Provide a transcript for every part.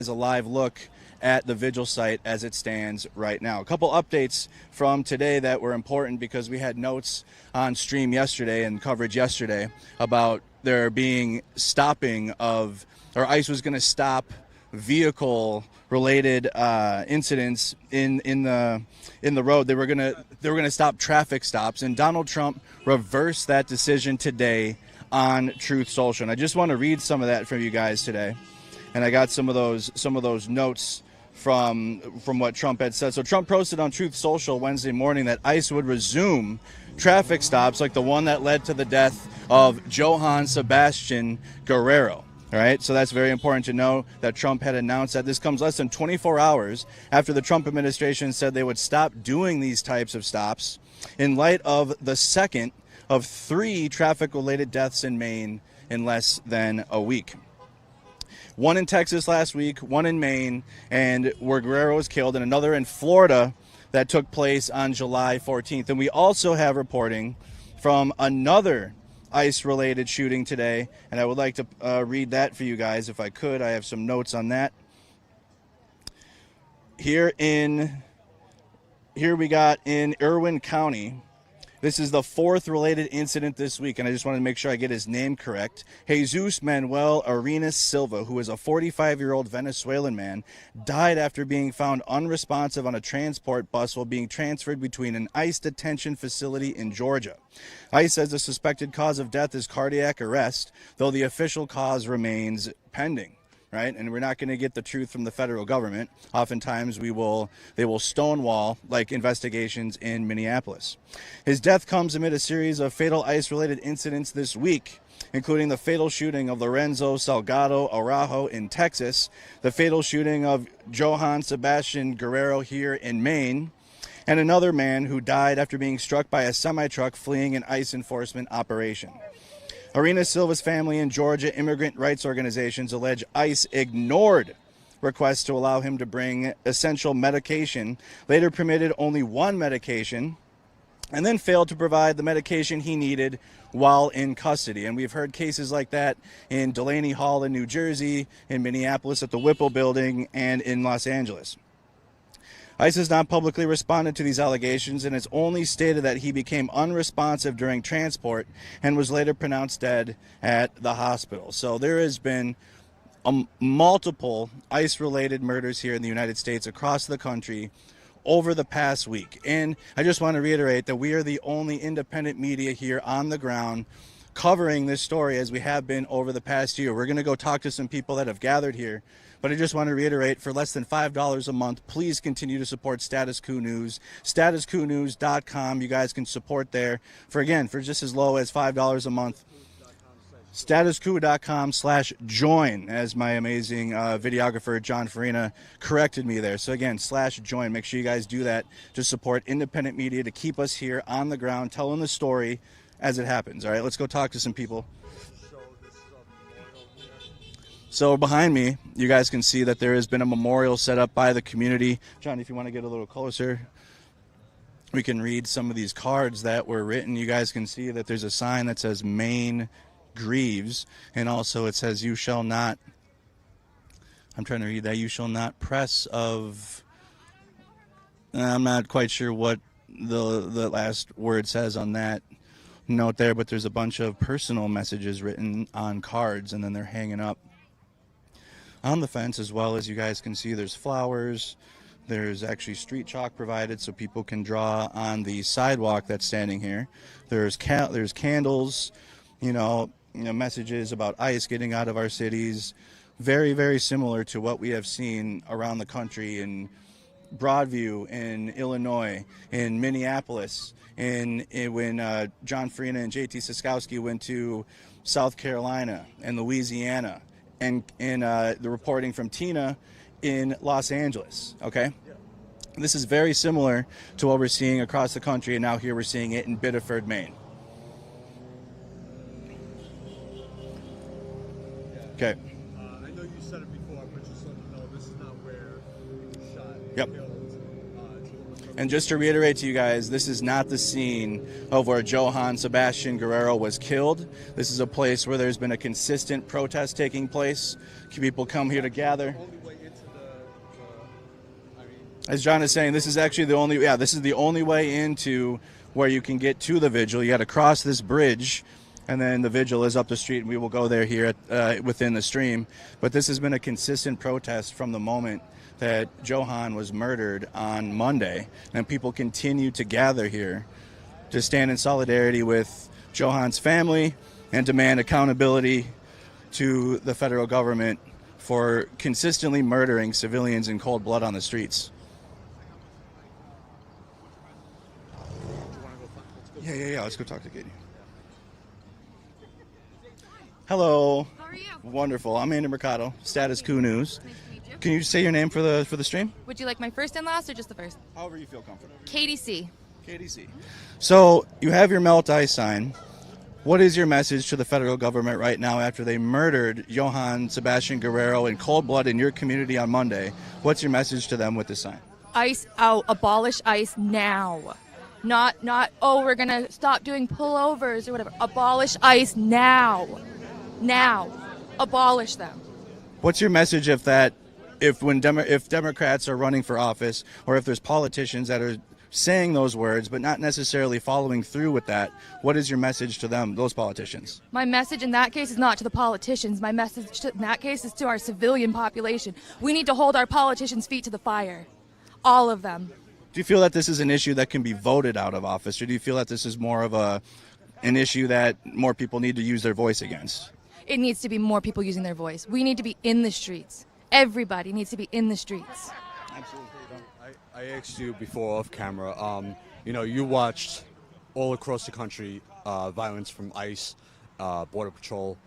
is a live look at the vigil site as it stands right now. A couple updates from today that were important because we had notes on stream yesterday and coverage yesterday about there being stopping of, or ICE was going to stop vehicle related incidents in the road. They were going to stop traffic stops, and Donald Trump reversed that decision today on Truth Social. And I just want to read some of that for you guys today. And I got some of those notes from what Trump had said. So Trump posted on Truth Social Wednesday morning that ICE would resume traffic stops like the one that led to the death of Joan Sebastian Guerrero. All right, so that's very important to know that Trump had announced that. This comes less than 24 hours after the Trump administration said they would stop doing these types of stops in light of the second of 3 traffic-related deaths in Maine in less than a week. One in Texas last week, one in Maine, and where Guerrero was killed, and another in Florida that took place on July 14th. And we also have reporting from another ICE-related shooting today, and I would like to read that for you guys if I could. I have some notes on that. Here we got in Irwin County. This is the 4th related incident this week, and I just want to make sure I get his name correct. Jesus Manuel Arenas Silva, who is a 45-year-old Venezuelan man, died after being found unresponsive on a transport bus while being transferred between an ICE detention facility in Georgia. ICE says the suspected cause of death is cardiac arrest, though the official cause remains pending. Right, and we're not going to get the truth from the federal government. Oftentimes, they will stonewall like investigations in Minneapolis. His death comes amid a series of fatal ICE-related incidents this week, including the fatal shooting of Lorenzo Salgado Araujo in Texas, the fatal shooting of Joan Sebastian Guerrero here in Maine, and another man who died after being struck by a semi-truck fleeing an ICE enforcement operation. Arenas Silva's family and Georgia immigrant rights organizations allege ICE ignored requests to allow him to bring essential medication, later permitted only one medication, and then failed to provide the medication he needed while in custody. And we've heard cases like that in Delaney Hall in New Jersey, in Minneapolis at the Whipple building, and in Los Angeles. ICE has not publicly responded to these allegations and has only stated that he became unresponsive during transport and was later pronounced dead at the hospital. So there has been multiple ICE-related murders here in the United States across the country over the past week. And I just want to reiterate that we are the only independent media here on the ground covering this story as we have been over the past year. We're going to go talk to some people that have gathered here. But I just want to reiterate, for less than $5 a month, please continue to support Status Quo News. StatusQNews.com. You guys can support there for just as low as $5 a month. StatusQuo.com/join, as my amazing videographer, John Farina, corrected me there. So again, /join. Make sure you guys do that to support independent media, to keep us here on the ground, telling the story as it happens. All right, let's go talk to some people. So behind me, you guys can see that there has been a memorial set up by the community. John, if you want to get a little closer, we can read some of these cards that were written. You guys can see that there's a sign that says Maine grieves, and also it says you shall not, I'm trying to read that, you shall not press of, I'm not quite sure what the last word says on that note there, but there's a bunch of personal messages written on cards, and then they're hanging up on the fence. As well as you guys can see, there's flowers. There's actually street chalk provided so people can draw on the sidewalk that's standing here. There's candles, messages about ICE getting out of our cities. Very, very similar to what we have seen around the country in Broadview, in Illinois, in Minneapolis, when John Farina and JT Siskowski went to South Carolina and Louisiana, and the reporting from Tina in Los Angeles, okay? Yeah. This is very similar to what we're seeing across the country, and now here we're seeing it in Biddeford, Maine. Okay. I know you said it before, but just let me know, this is not where he shot. Yep. And just to reiterate to you guys, this is not the scene of where Joan Sebastian Guerrero was killed. This is a place where there's been a consistent protest taking place. People come here to gather. The only way into As John is saying, this is actually this is the only way into where you can get to the vigil. You got to cross this bridge, and then the vigil is up the street, and we will go there here within the stream. But this has been a consistent protest from the moment that Johan was murdered on Monday, and people continue to gather here to stand in solidarity with Johan's family and demand accountability to the federal government for consistently murdering civilians in cold blood on the streets. Yeah. Let's go talk to Katie. Hello. How are you? Wonderful. I'm Andy Mercado, Status Quo News. Nice to meet you. Can you say your name for the stream? Would you like my first and last or just the first? However you feel comfortable. KDC. KDC. So you have your Melt Ice sign. What is your message to the federal government right now after they murdered Joan Sebastian Guerrero in cold blood in your community on Monday? What's your message to them with this sign? ICE out. Abolish ICE now. Not, oh, we're going to stop doing pullovers or whatever. Abolish ICE now. Now. Abolish them. What's your message if Democrats are running for office, or if there's politicians that are saying those words but not necessarily following through with that? What is your message to them, those politicians? My message in that case is not to the politicians. My message in that case is to our civilian population. We need to hold our politicians' feet to the fire. All of them. Do you feel that this is an issue that can be voted out of office, or do you feel that this is more of an issue that more people need to use their voice against? It needs to be more people using their voice. We need to be in the streets. Everybody needs to be in the streets. Absolutely. I asked you before off camera. You watched all across the country violence from ICE, Border Patrol.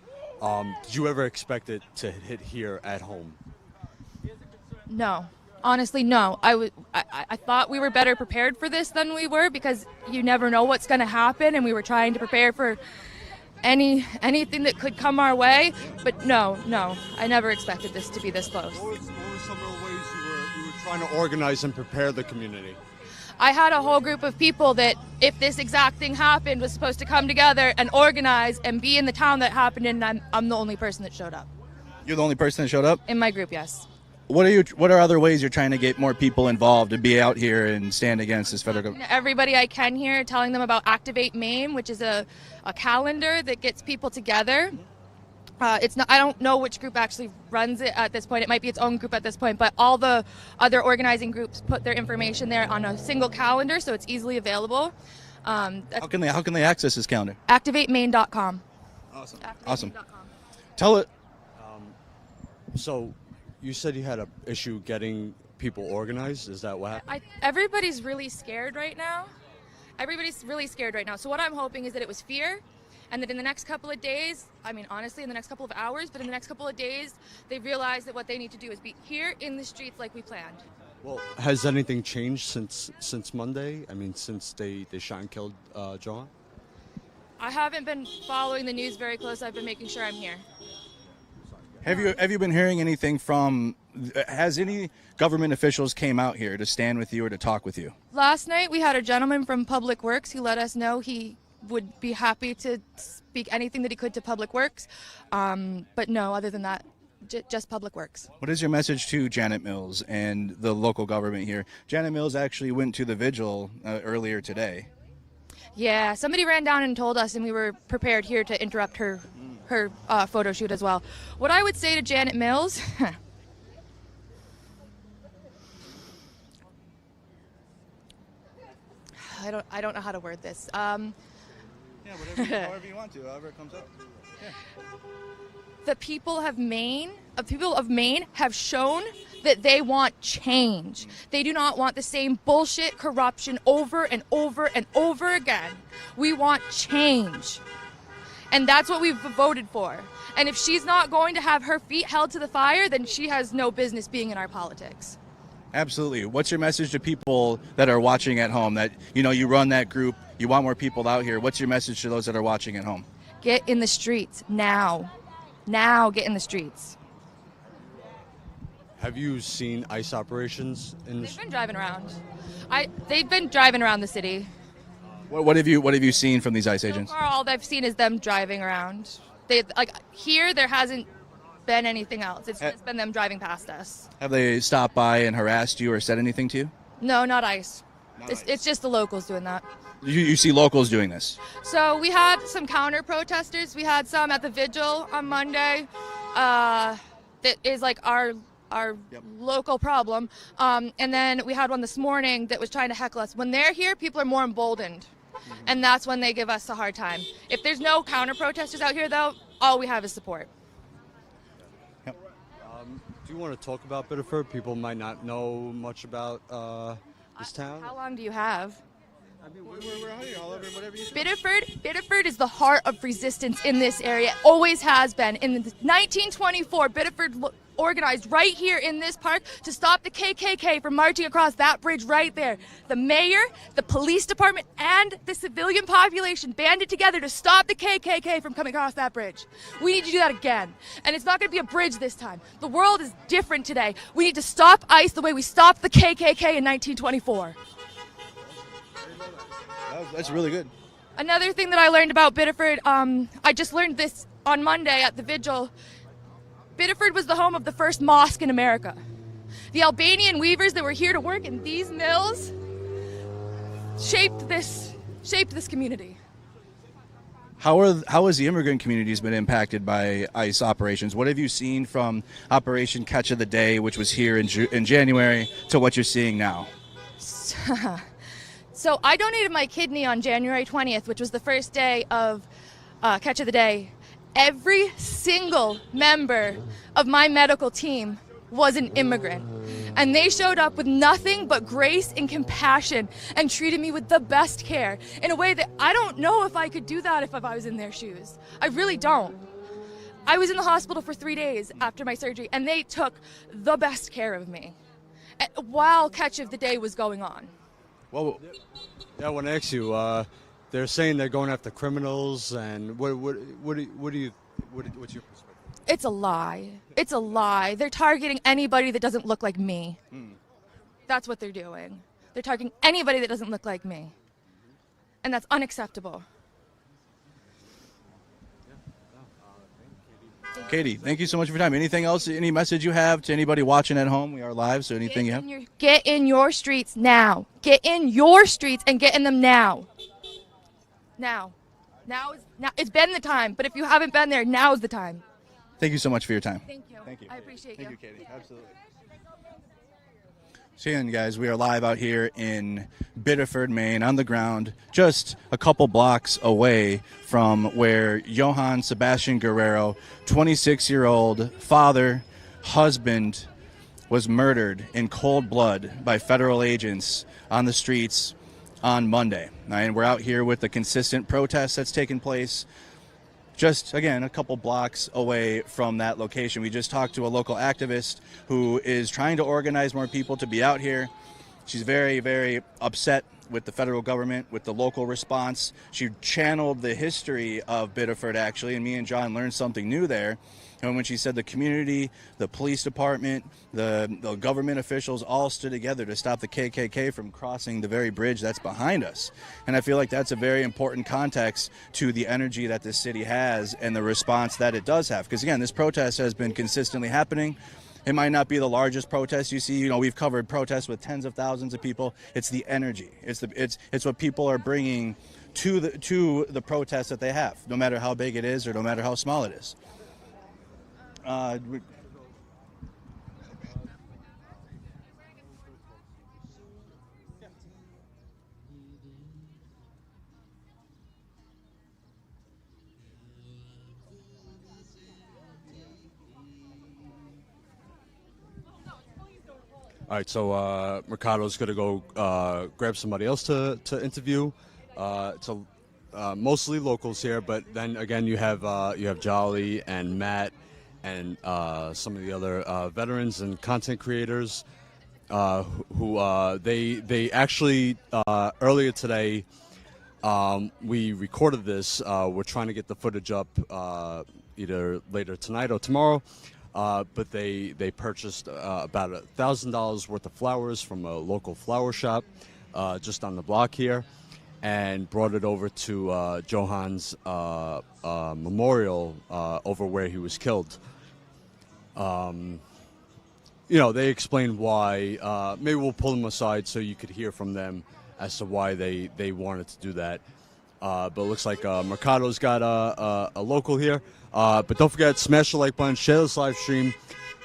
Did you ever expect it to hit here at home? No. Honestly, no. I thought we were better prepared for this than we were, because you never know what's going to happen, and we were trying to prepare for anything that could come our way. But no, I never expected this to be this close. What were some of the ways you were trying to organize and prepare the community? I had a whole group of people that, if this exact thing happened, was supposed to come together and organize and be in the town that happened in, and I'm the only person that showed up. You're the only person that showed up? In my group, yes. What are other ways you're trying to get more people involved to be out here and stand against this federal government? Everybody I can here, telling them about Activate Maine, which is a calendar that gets people together. It's not. I don't know which group actually runs it at this point. It might be its own group at this point, but all the other organizing groups put their information there on a single calendar, so it's easily available. How can they access this calendar? ActivateMaine.com. Awesome. Tell it. So, you said you had an issue getting people organized. Is that what happened? Everybody's really scared right now. So what I'm hoping is that it was fear, and that in the next couple of days, honestly, in the next couple of hours, but in the next couple of days, they realize that what they need to do is be here in the streets like we planned. Well, has anything changed since Monday? Since they shot and killed Joan? I haven't been following the news very close. I've been making sure I'm here. Have you been hearing anything from? Has any government officials came out here to stand with you or to talk with you? Last night we had a gentleman from Public Works who let us know he would be happy to speak anything that he could to Public Works, but no, other than that, just Public Works. What is your message to Janet Mills and the local government here? Janet Mills actually went to the vigil earlier today. Yeah, somebody ran down and told us, and we were prepared here to interrupt her photo shoot as well. What I would say to Janet Mills, I don't know how to word this. Yeah, however you want to, however it comes up. Yeah. The people of Maine have shown that they want change. They do not want the same bullshit corruption over and over and over again. We want change. And that's what we've voted for. And if she's not going to have her feet held to the fire, then she has no business being in our politics. Absolutely. What's your message to people that are watching at home, that, you run that group, you want more people out here? What's your message to those that are watching at home? Get in the streets now. Now get in the streets. Have you seen ICE operations in the They've been driving around. They've been driving around the city. What have you seen from these ICE agents? So far, all I've seen is them driving around. Here there hasn't been anything else. It's just been them driving past us. Have they stopped by and harassed you or said anything to you? No, not ICE. It's just the locals doing that. You see locals doing this? So we had some counter protesters. We had some at the vigil on Monday. That is like our local problem. And then we had one this morning that was trying to heckle us. When they're here, people are more emboldened. And that's when they give us a hard time. If there's no counter protesters out here, though, all we have is support. Do you want to talk about Biddeford? People might not know much about this town. How long do you have? I mean, we're here all over, whatever you Biddeford is the heart of resistance in this area. It always has been. In 1924, Biddeford organized right here in this park to stop the KKK from marching across that bridge right there. The mayor, the police department, and the civilian population banded together to stop the KKK from coming across that bridge. We need to do that again. And it's not going to be a bridge this time. The world is different today. We need to stop ICE the way we stopped the KKK in 1924. That's really good. Another thing that I learned about Biddeford, I just learned this on Monday at the vigil. Biddeford was the home of the first mosque in America. The Albanian weavers that were here to work in these mills shaped this community. How has the immigrant communities been impacted by ICE operations? What have you seen from Operation Catch of the Day, which was here in January, to what you're seeing now? So I donated my kidney on January 20th, which was the first day of Catch of the Day. Every single member of my medical team was an immigrant. And they showed up with nothing but grace and compassion and treated me with the best care in a way that I don't know if I could do that if I was in their shoes. I really don't. I was in the hospital for 3 days after my surgery, and they took the best care of me while Catch of the Day was going on. Well, yeah, I want to ask you. They're saying they're going after criminals, and what's your perspective? It's a lie. It's a lie. They're targeting anybody that doesn't look like me. That's what they're doing. They're targeting anybody that doesn't look like me, and that's unacceptable. Katie, thank you so much for your time. Anything else, any message you have to anybody watching at home? We are live, so anything you have? Get in your streets now. Get in your streets and get in them now. Now. Now. It's been the time, but if you haven't been there, now is the time. Thank you so much for your time. Thank you. Thank you. I appreciate you. you. Thank you, Katie. Absolutely. So again, guys, we are live out here in Biddeford, Maine, on the ground, just a couple blocks away from where Joan Sebastian Guerrero, 26-year-old father, husband, was murdered in cold blood by federal agents on the streets on Monday. And we're out here with the consistent protest that's taken place just, again, a couple blocks away from that location. We just talked to a local activist who is trying to organize more people to be out here. She's very, very upset with the federal government, with the local response. She channeled the history of Biddeford, actually, and me and John learned something new there. And when she said the community, the police department, the government officials all stood together to stop the KKK from crossing the very bridge that's behind us. And I feel like that's a very important context to the energy that this city has and the response that it does have. Because, again, this protest has been consistently happening. It might not be the largest protest you see. You know, we've covered protests with tens of thousands of people. It's the energy. It's what people are bringing to the protest that they have, no matter how big it is or no matter how small it is. All right, so Mercado's going to go grab somebody else to interview. So mostly locals here, but then again you have Jolly and Matt and some of the other veterans and content creators who they actually earlier today we recorded this. We're trying to get the footage up either later tonight or tomorrow. But they purchased about $1,000 worth of flowers from a local flower shop just on the block here, and brought it over to Johan's memorial over where he was killed. They explained why. Maybe we'll pull them aside so you could hear from them as to why they wanted to do that. But it looks like Mercado's got a local here. But don't forget, smash the like button, share this live stream,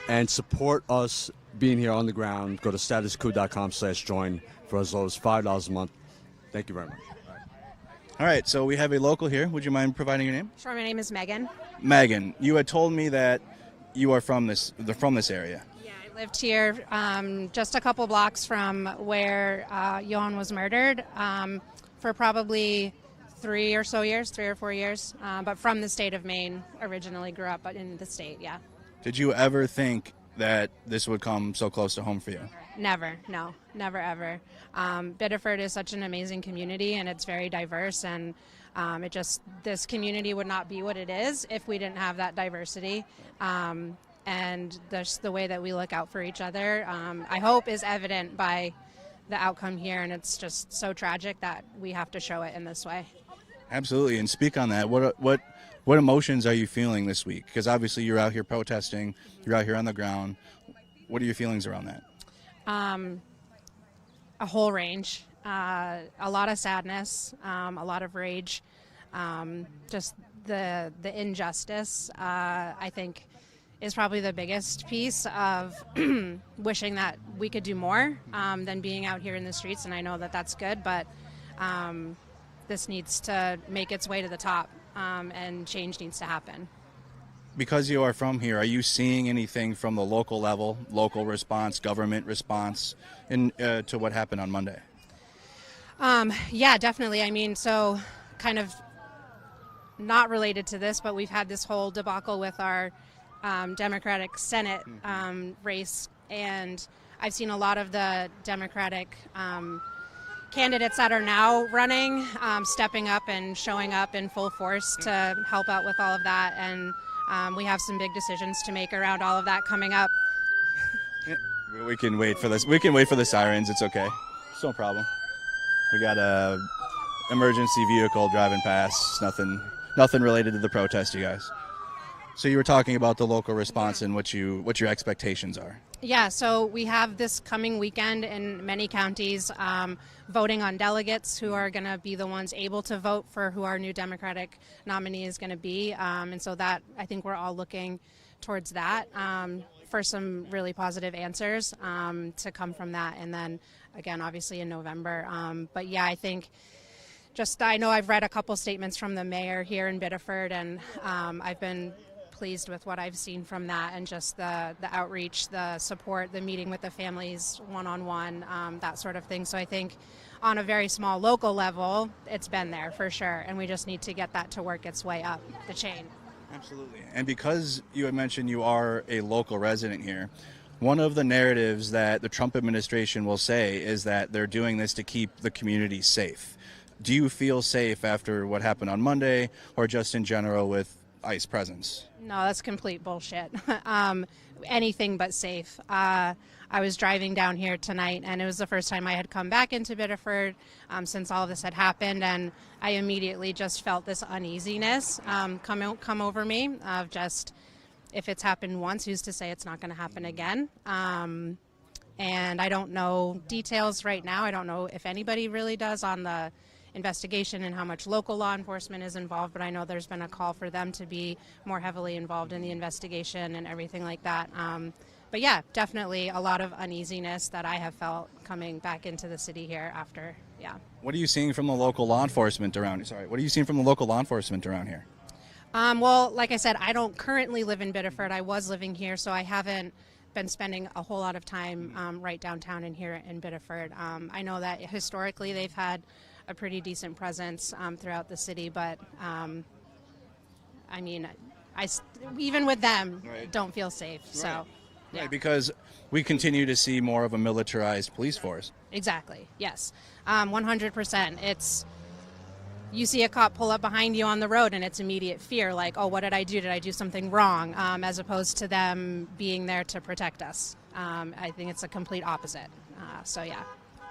and support us being here on the ground. Go to statuscoup.com/join for as low as $5 a month. Thank you very much. All right, so we have a local here. Would you mind providing your name? Sure, my name is Megan. Megan, you had told me that you are from this area. Yeah, I lived here just a couple blocks from where Joan was murdered for probably 3 or 4 years, but from the state of Maine. Originally grew up in the state, yeah. Did you ever think that this would come so close to home for you? Never, no, never ever. Biddeford is such an amazing community, and it's very diverse, and this community would not be what it is if we didn't have that diversity. And the way that we look out for each other, I hope, is evident by the outcome here, and it's just so tragic that we have to show it in this way. Absolutely, and speak on that. What emotions are you feeling this week? Because obviously you're out here protesting, you're out here on the ground. What are your feelings around that? A whole range, a lot of sadness, a lot of rage, just the injustice, I think, is probably the biggest piece of wishing that we could do more than being out here in the streets, and I know that that's good, but this needs to make its way to the top, and change needs to happen. Because you are from here, are you seeing anything from the local level, local response, government response, to what happened on Monday? Yeah, definitely. I mean, so kind of not related to this, but we've had this whole debacle with our Democratic Senate race, and I've seen a lot of the Democratic candidates that are now running stepping up and showing up in full force to help out with all of that, and we have some big decisions to make around all of that coming up. We can wait for this. We can wait for the sirens. It's okay. It's no problem. We got a emergency vehicle driving past. Nothing related to the protest, you guys. So you were talking about the local response and what your expectations are. Yeah, so we have this coming weekend in many counties voting on delegates who are going to be the ones able to vote for who our new Democratic nominee is going to be. And so that, I think we're all looking towards that for some really positive answers to come from that. And then, again, obviously in November. But yeah, I think I know I've read a couple statements from the mayor here in Biddeford, and I've been pleased with what I've seen from that, and just the outreach, the support, the meeting with the families one-on-one, that sort of thing. So I think on a very small local level, it's been there for sure, and we just need to get that to work its way up the chain. Absolutely. And because you had mentioned you are a local resident here, one of the narratives that the Trump administration will say is that they're doing this to keep the community safe. Do you feel safe after what happened on Monday, or just in general with ICE presence? No, that's complete bullshit. Anything but safe. I was driving down here tonight, and it was the first time I had come back into Biddeford since all of this had happened, and I immediately just felt this uneasiness come over me of just, if it's happened once, who's to say it's not going to happen again? And I don't know details right now. I don't know if anybody really does on the investigation and how much local law enforcement is involved, but I know there's been a call for them to be more heavily involved in the investigation and everything like that. But yeah, definitely a lot of uneasiness that I have felt coming back into the city here after, yeah. What are you seeing from the local law enforcement around? What are you seeing from the local law enforcement around here? Well, like I said, I don't currently live in Biddeford. I was living here, so I haven't been spending a whole lot of time right downtown and here in Biddeford. I know that historically they've had a pretty decent presence throughout the city, but I mean, even with them, don't feel safe. Right. So, yeah. Right, because we continue to see more of a militarized police force. Exactly. Yes, 100%. It's, you see a cop pull up behind you on the road, and it's immediate fear, like, oh, what did I do? Did I do something wrong? As opposed to them being there to protect us. I think it's a complete opposite. So yeah.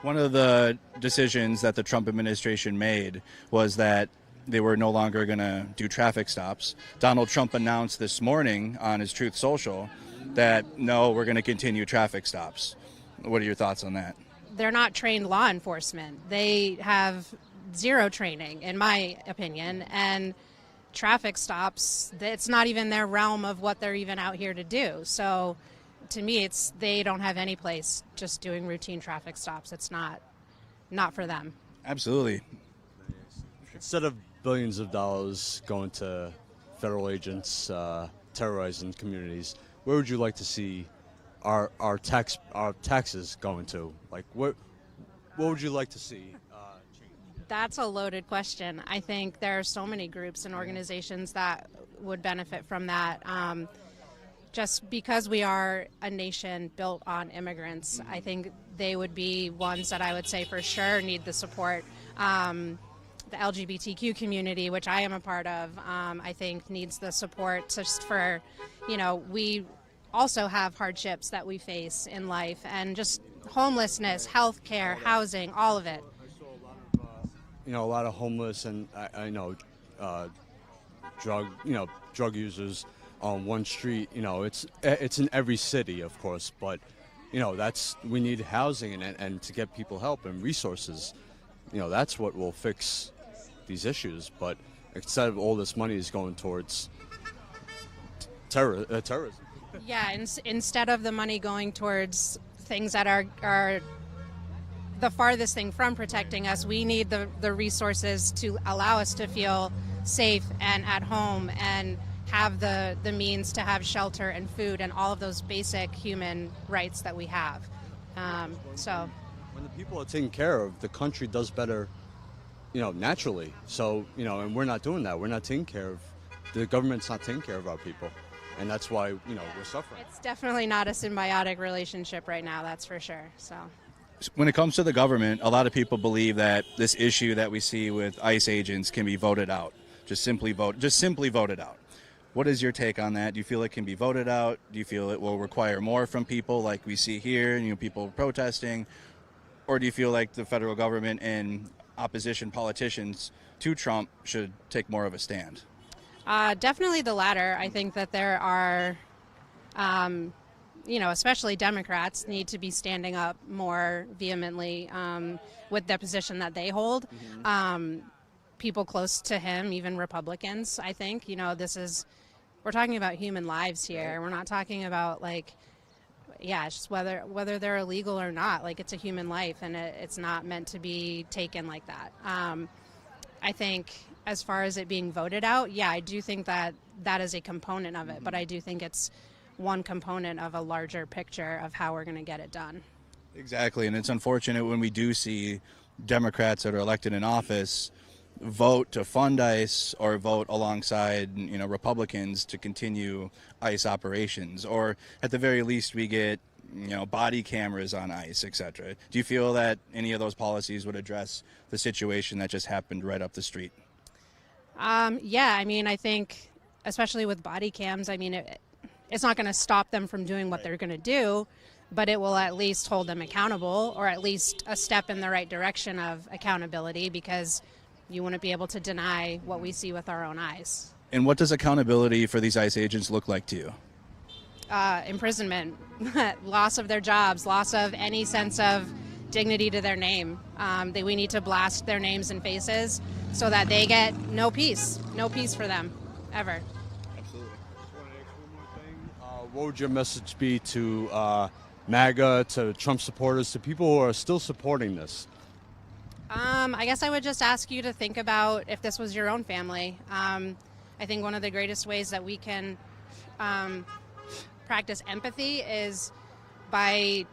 One of the decisions that the Trump administration made was that they were no longer going to do traffic stops. Donald Trump announced this morning on his Truth Social that, no, we're going to continue traffic stops. What are your thoughts on that? They're not trained law enforcement. They have zero training, in my opinion, and traffic stops, it's not even their realm of what they're even out here to do. So to me, they don't have any place just doing routine traffic stops. It's not for them. Absolutely. Instead of billions of dollars going to federal agents terrorizing communities, where would you like to see our taxes going to? Like, what would you like to see? That's a loaded question. I think there are so many groups and organizations that would benefit from that. Just because we are a nation built on immigrants, I think they would be ones that I would say for sure need the support. The LGBTQ community, which I am a part of, I think needs the support just for, we also have hardships that we face in life, and just homelessness, healthcare, housing, all of it. A lot of homeless and I know drug users on one street. It's in every city, of course, but we need housing and to get people help and resources. That's what will fix these issues. But instead of all this money is going towards terrorism. Yeah, instead of the money going towards things that are the farthest thing from protecting us, we need the resources to allow us to feel safe and at home and have the means to have shelter and food and all of those basic human rights that we have. So when the people are taken care of, the country does better, naturally. So, and we're not doing that. We're not taking care of, the government's not taking care of our people. And that's why, we're suffering. It's definitely not a symbiotic relationship right now, that's for sure. So when it comes to the government, a lot of people believe that this issue that we see with ICE agents can be voted out. Just simply voted out. What is your take on that? Do you feel it can be voted out? Do you feel it will require more from people like we see here, people protesting? Or do you feel like the federal government and opposition politicians to Trump should take more of a stand? Definitely the latter. I think that there are, especially Democrats need to be standing up more vehemently with the position that they hold. People close to him, even Republicans, I think, we're talking about human lives here. We're not talking about it's just whether they're illegal or not. It's a human life, and it's not meant to be taken like that. I think as far as it being voted out, I do think that is a component of it, but I do think it's one component of a larger picture of how we're going to get it done. Exactly, and it's unfortunate when we do see Democrats that are elected in office vote to fund ICE or vote alongside Republicans to continue ICE operations, or at the very least we get body cameras on ICE, etc. Do you feel that any of those policies would address the situation that just happened right up the street? I think especially with body cams, it's not going to stop them from doing what they're going to do, but it will at least hold them accountable, or at least a step in the right direction of accountability, because you wouldn't be able to deny what we see with our own eyes. And what does accountability for these ICE agents look like to you? Imprisonment, loss of their jobs, loss of any sense of dignity to their name. We need to blast their names and faces so that they get no peace for them, ever. Absolutely. I just want to ask one more thing. What would your message be to MAGA, to Trump supporters, to people who are still supporting this? I guess I would just ask you to think about if this was your own family. I think one of the greatest ways that we can practice empathy is by,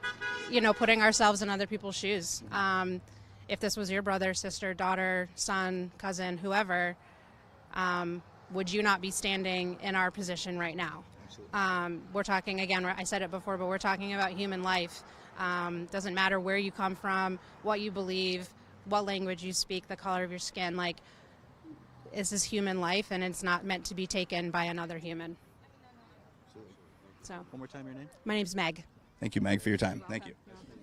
putting ourselves in other people's shoes. If this was your brother, sister, daughter, son, cousin, whoever, would you not be standing in our position right now? We're talking, again, I said it before, but we're talking about human life. Doesn't matter where you come from, what you believe, what language you speak, the color of your skin. This is human life, and it's not meant to be taken by another human. Absolutely. So, one more time, your name? My name's Meg. Thank you, Meg, for your time. Thank you.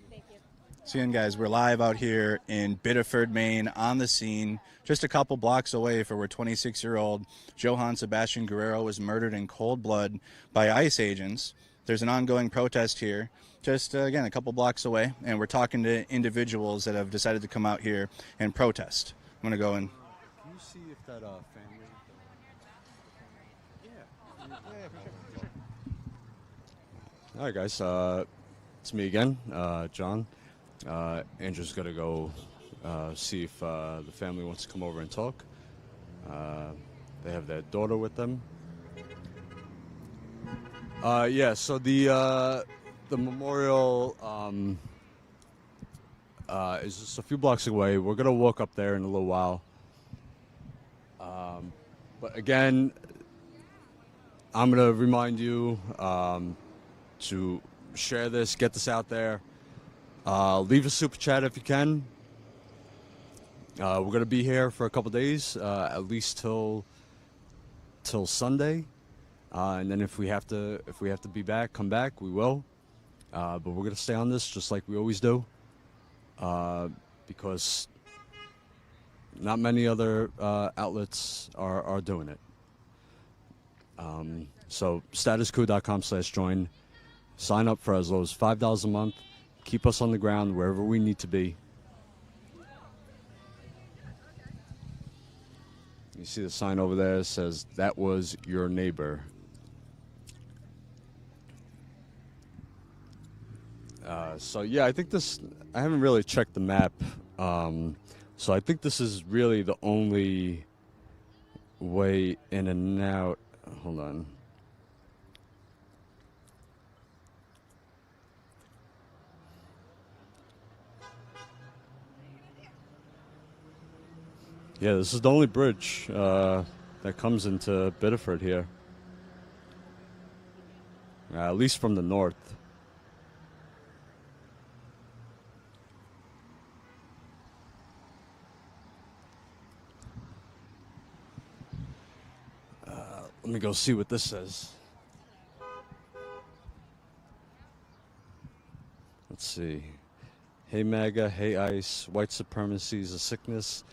Thank you. So again, guys, we're live out here in Biddeford, Maine, on the scene, just a couple blocks away from where 26-year-old Joan Sebastian Guerrero was murdered in cold blood by ICE agents. there's an ongoing protest here, just again a couple blocks away, and we're talking to individuals that have decided to come out here and protest. I'm gonna go and. Can you see if that family? All right, guys. It's me again, John. Andrew's gonna go see if the family wants to come over and talk. They have their daughter with them. Yeah. So the memorial is just a few blocks away. We're gonna walk up there in a little while. But again, I'm gonna remind you to share this, get this out there. Leave a super chat if you can. We're gonna be here for a couple days, at least till Sunday, and then if we have to be back, come back. We will. But we're gonna stay on this just like we always do, because not many other outlets are doing it. So statusquo.com/join. Sign up for as low as $5 a month. Keep us on the ground wherever we need to be. You see the sign over there that says, "That was your neighbor." So yeah, I think this, I haven't really checked the map. So I think this is really the only way in and out. Hold on. Yeah, this is the only bridge that comes into Biddeford here. At least from the north. Let me go see what this says. Let's see. Hey MAGA, hey ICE, white supremacy is a sickness.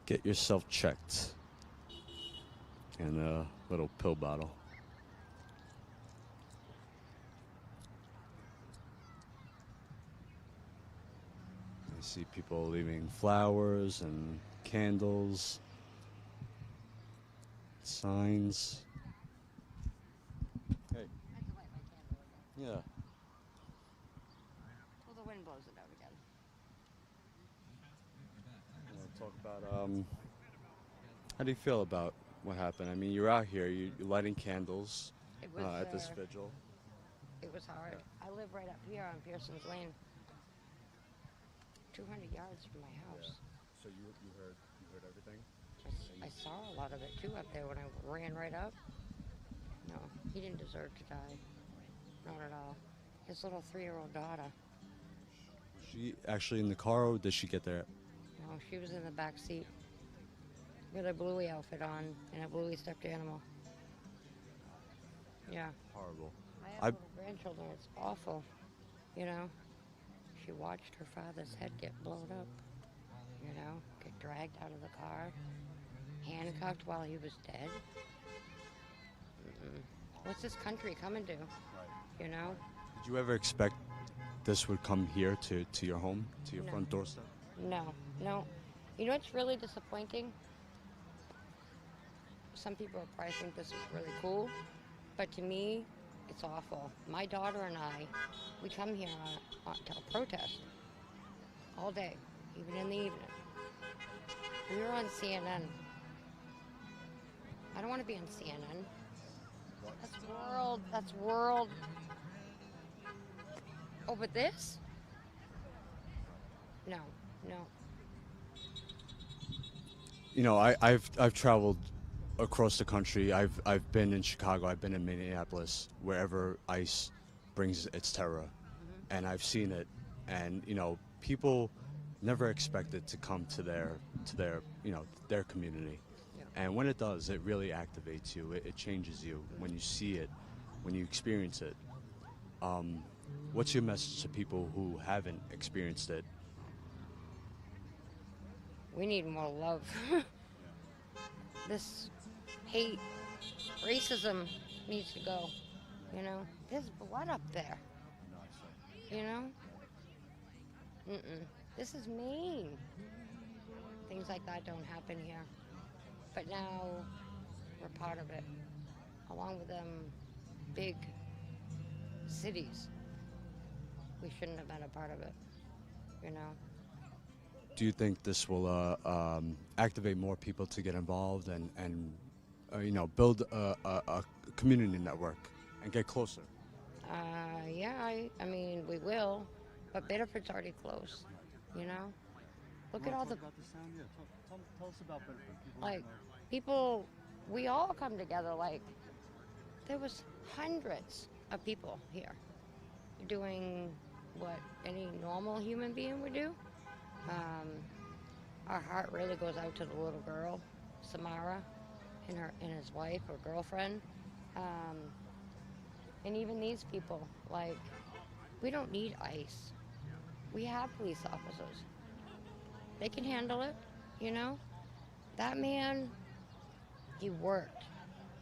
Get yourself checked. And a little pill bottle. I see people leaving flowers and candles, signs. Hey. Yeah. Well, the wind blows it out again. Talk about how do you feel about what happened? I mean, you're out here, you're lighting candles It was, at this vigil. It was hard. I live right up here on Pearson's Lane, 200 yards from my house. So you heard everything? I saw a lot of it too up there when I ran right up. No, he didn't deserve to die. Not at all. His little 3-year-old daughter. Was she actually in the car, or did she get there? No, she was in the back seat with a bluey outfit on and a bluey stuffed animal. Yeah. Horrible. I have little grandchildren. It's awful. You know, she watched her father's head get blown up. You know, get dragged out of the car, handcuffed while he was dead. What's this country coming to? You know? Did you ever expect this would come here to your home, to your front doorstep? No. You know what's really disappointing? Some people probably think this is really cool, but to me, it's awful. My daughter and I, we come here to protest all day, even in the evening. We were on CNN. I don't want to be on CNN. That's world. Oh, but this? No. You know, I've traveled across the country. I've been in Chicago. I've been in Minneapolis, wherever ICE brings its terror, and I've seen it. And you know, people never expect it to come to their their community, and when it does, it really activates you. It changes you when you see it, when you experience it. What's your message to people who haven't experienced it? We need more love. This hate, racism needs to go. You know, there's blood up there. You know? This is Maine. Things like that don't happen here. But now we're part of it, along with them big cities. We shouldn't have been a part of it, you know? Do you think this will activate more people to get involved and build a community network and get closer? Yeah, I mean, we will, but Biddeford's already close, you know? Look at all the... About the sound? Yeah, tell us about Biddeford. Like, people, we all come together, like, there was hundreds of people here doing what any normal human being would do. Our heart really goes out to the little girl, Samara, and his wife or girlfriend. And even these people, like, we don't need ICE. We have police officers. They can handle it, you know? That man, he worked.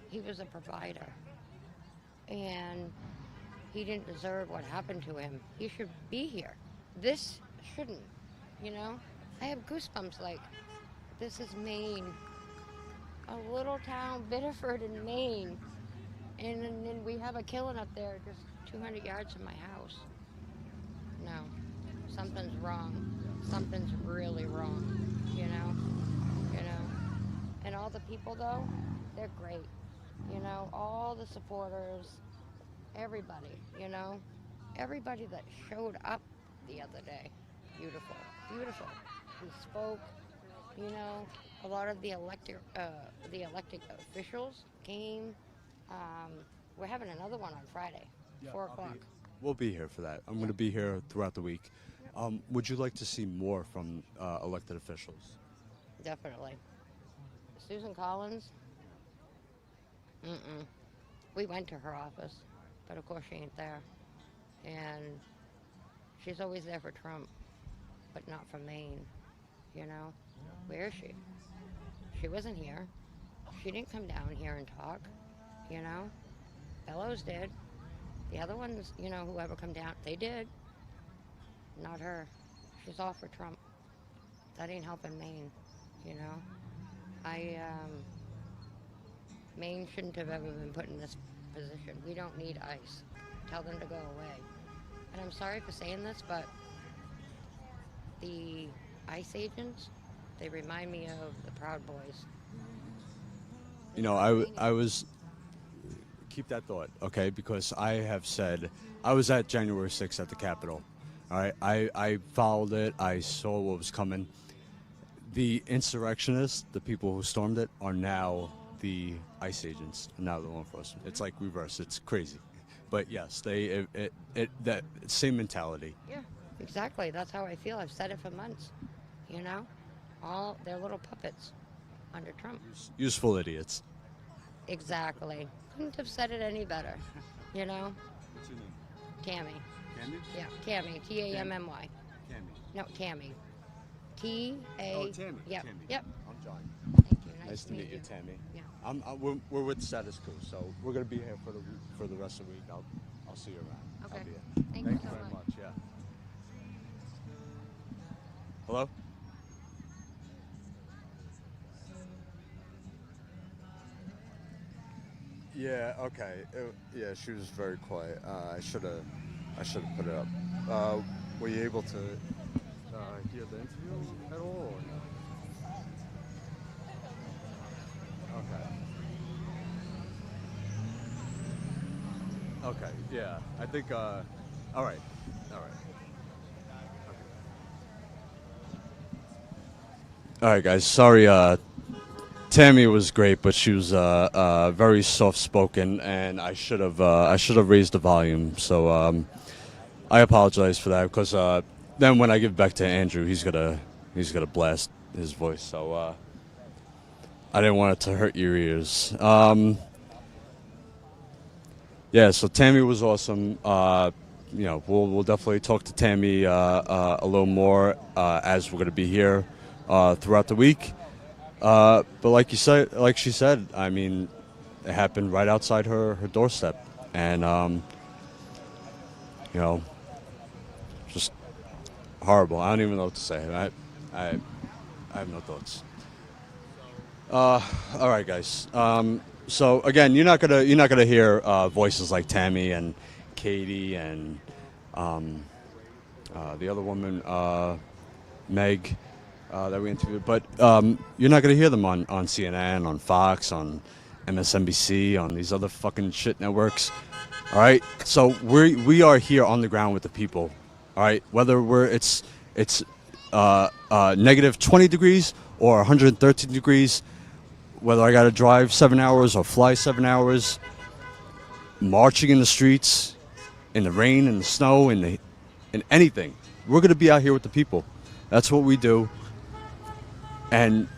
He was a provider. And he didn't deserve what happened to him. He should be here. This shouldn't, you know? I have goosebumps, like, this is Maine. A little town, Biddeford in Maine. And then we have a killing up there just 200 yards from my house. No, something's wrong. Something's really wrong, you know? And all the people, though, they're great. You know, all the supporters, everybody, you know? Everybody that showed up the other day. Beautiful, beautiful. We spoke, you know, a lot of the elected officials came. We're having another one on Friday, 4 o'clock. We'll be here for that. I'm going to be here throughout the week. Would you like to see more from elected officials? Definitely. Susan Collins? We went to her office, but of course she ain't there. And she's always there for Trump, but not for Maine, you know? Where is she? She wasn't here. She didn't come down here and talk, you know? Bellows did. The other ones, you know, whoever come down, they did. Not her. She's all for Trump. That ain't helping Maine, you know? Maine shouldn't have ever been put in this position. We don't need ICE. Tell them to go away. And I'm sorry for saying this, but the ICE agents, they remind me of the Proud Boys. You know, I was... Keep that thought, okay? Because I have said... I was at January 6th at the Capitol. All right? I followed it. I saw what was coming. The insurrectionists, the people who stormed it, are now the ICE agents, and now the law enforcement. It's like reverse. It's crazy. But yes, that same mentality. Yeah, exactly. That's how I feel. I've said it for months. You know, they're little puppets under Trump. Useful idiots. Exactly. Couldn't have said it any better. You know. What's your name? Tammy. Tammy? Yeah, Tammy. Tammy. Tammy. No, Tammy. T-A. Oh, Tammy. Yep. Tammy. Yep. I'm John. Thank you. Nice to meet you, Tammy. Yeah. We're with Status Quo, so we're gonna be here for the rest of the week. I'll see you around. Okay. I'll be here. Thank you so very much. much. Yeah. Hello. Yeah. Okay. Yeah. She was very quiet. I should have put it up. Were you able to hear the interview at all? Or no? Okay. Okay. Yeah. I think. All right. All right, guys. Sorry. Tammy was great, but she was very soft-spoken, and I should have raised the volume. So I apologize for that, because then when I give it back to Andrew, he's gonna blast his voice. So I didn't want it to hurt your ears. Yeah. So Tammy was awesome. You know, we'll definitely talk to Tammy a little more as we're gonna be here throughout the week. But like she said, I mean, it happened right outside her doorstep, and you know, just horrible. I don't even know what to say. I have no thoughts. All right, guys. So again, you're not gonna hear voices like Tammy and Katie and the other woman, Meg, that we interviewed. But you're not gonna hear them on CNN, on Fox, on MSNBC, on these other fucking shit networks. All right. So we are here on the ground with the people. All right. Whether it's negative 20 degrees or 113 degrees. Whether I got to drive 7 hours or fly 7 hours, marching in the streets, in the rain, in the snow, in anything, we're going to be out here with the people. That's what we do. And,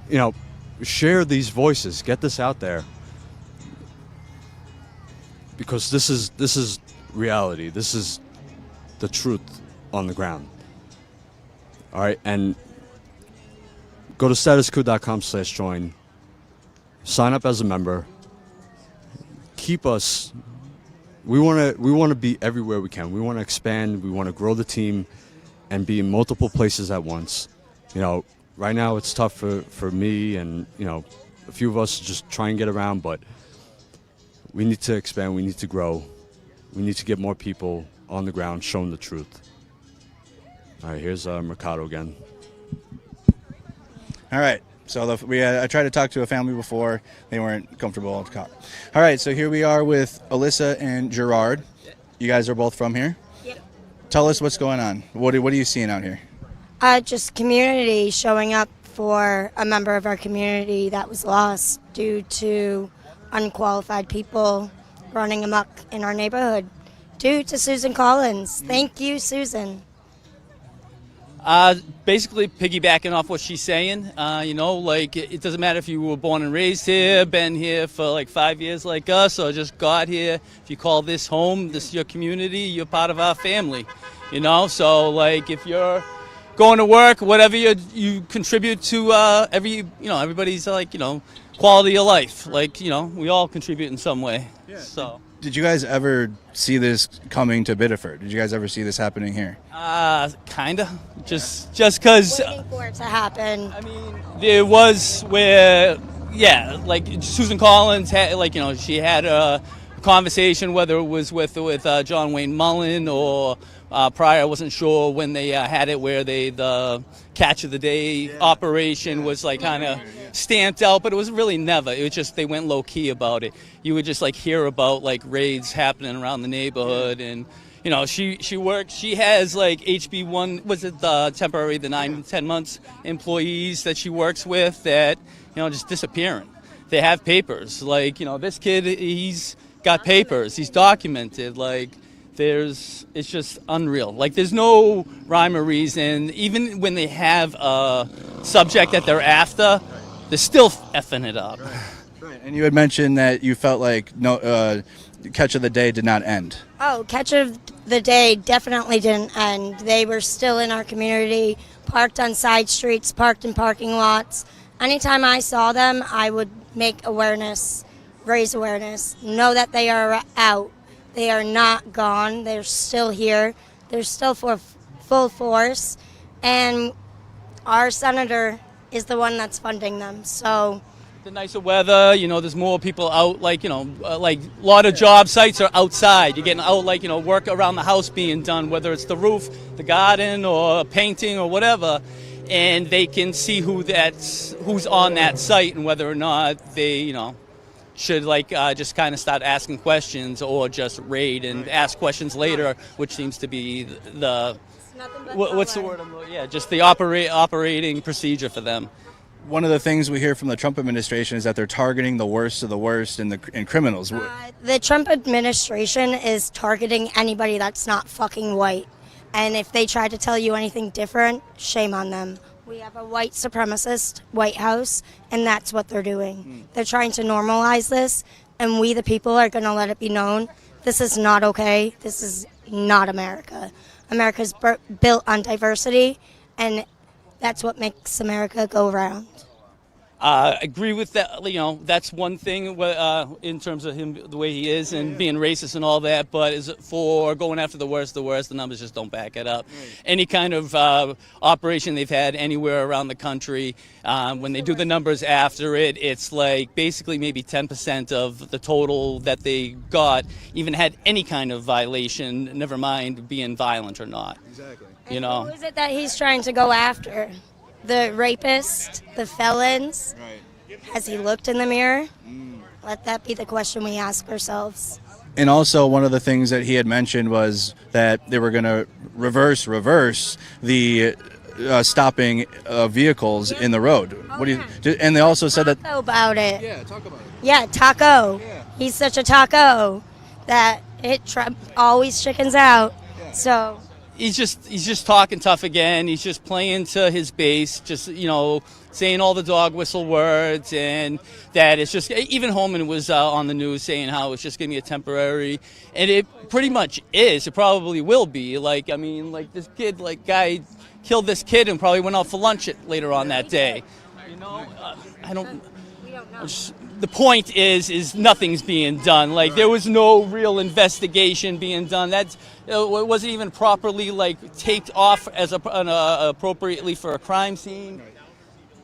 you know, share these voices. Get this out there. Because this is reality. This is the truth on the ground. All right, and go to statusquo.com/join. Sign up as a member. Keep us. We want to be everywhere we can. We want to expand. We want to grow the team, and be in multiple places at once. You know, right now it's tough for me and a few of us to just try and get around, but we need to expand. We need to grow. We need to get more people on the ground showing the truth. All right, here's Mercado again. All right. So I tried to talk to a family before. They weren't comfortable. All right. So here we are with Alyssa and Gerard. You guys are both from here? Yep. Tell us what's going on. What are you seeing out here? Just community showing up for a member of our community that was lost due to unqualified people running amok in our neighborhood due to Susan Collins. Thank you, Susan. Basically piggybacking off what she's saying, it doesn't matter if you were born and raised here, been here for like 5 years like us, or just got here. If you call this home, this is your community, you're part of our family, So like if you're going to work, whatever you contribute to everybody's quality of life. We all contribute in some way. Yeah. So. Did you guys ever see this coming to Biddeford? Did you guys ever see this happening here? Kinda. Just because. Waiting for it to happen. I mean, there was where, like Susan Collins had, she had a conversation, whether it was with John Wayne Mullen or prior, I wasn't sure when they had it, where the catch of the day operation was kind of stamped out, but it was really never. It was just they went low key about it. You would just hear about raids happening around the neighborhood, and she works. She has HB1, was it the temporary, the 9 to 10 months employees that she works with that just disappearing. They have papers. This kid, he's got papers. He's documented. It's just unreal. There's no rhyme or reason. Even when they have a subject that they're after, they're still effing it up. Right. And you had mentioned that you felt like Catch of the Day did not end. Oh, Catch of the Day definitely didn't end. They were still in our community, parked on side streets, parked in parking lots. Anytime I saw them, I would raise awareness, know that they are out. They are not gone. They're still here. They're still for full force. And our senator is the one that's funding them. So the nicer weather, there's more people out, a lot of job sites are outside. You're getting out, work around the house being done, whether it's the roof, the garden, or painting or whatever. And they can see who's on that site and whether or not they, should just kind of start asking questions or just raid and ask questions later, which seems to be the what's the word? Just the operating procedure for them. One of the things we hear from the Trump administration is that they're targeting the worst of the worst and criminals. The Trump administration is targeting anybody that's not fucking white. And if they try to tell you anything different, shame on them. We have a white supremacist White House, and that's what they're doing. They're trying to normalize this, and we, the people, are going to let it be known. This is not okay. This is not America. America's built on diversity, and that's what makes America go round. I agree with that. You know, that's one thing in terms of him, the way he is, and being racist and all that. But is it for going after the worst, the numbers just don't back it up. Any kind of operation they've had anywhere around the country, when they do the numbers after it, it's like basically maybe 10% of the total that they got even had any kind of violation, never mind being violent or not. Exactly. You know, Who is it that he's trying to go after? The rapist, the felons? Right. Has he looked in the mirror? Let that be the question we ask ourselves. And also, one of the things that he had mentioned was that they were going to reverse the stopping vehicles in the road. What do you? And they also said that. Taco about it. Yeah, talk about it. Yeah, taco. Yeah. He's such a taco that always chickens out. So he's just talking tough again. He's just playing to his base, just, you know, saying all the dog whistle words, and that it's just, even Holman was on the news saying how it's just going to be a temporary, and it pretty much is. It probably will be. Like, I mean, like this kid, like guy killed this kid and probably went out for lunch later on that day. You know, I don't. The point is nothing's being done. Like, there was no real investigation being done. That it wasn't even properly like taped off as appropriately for a crime scene.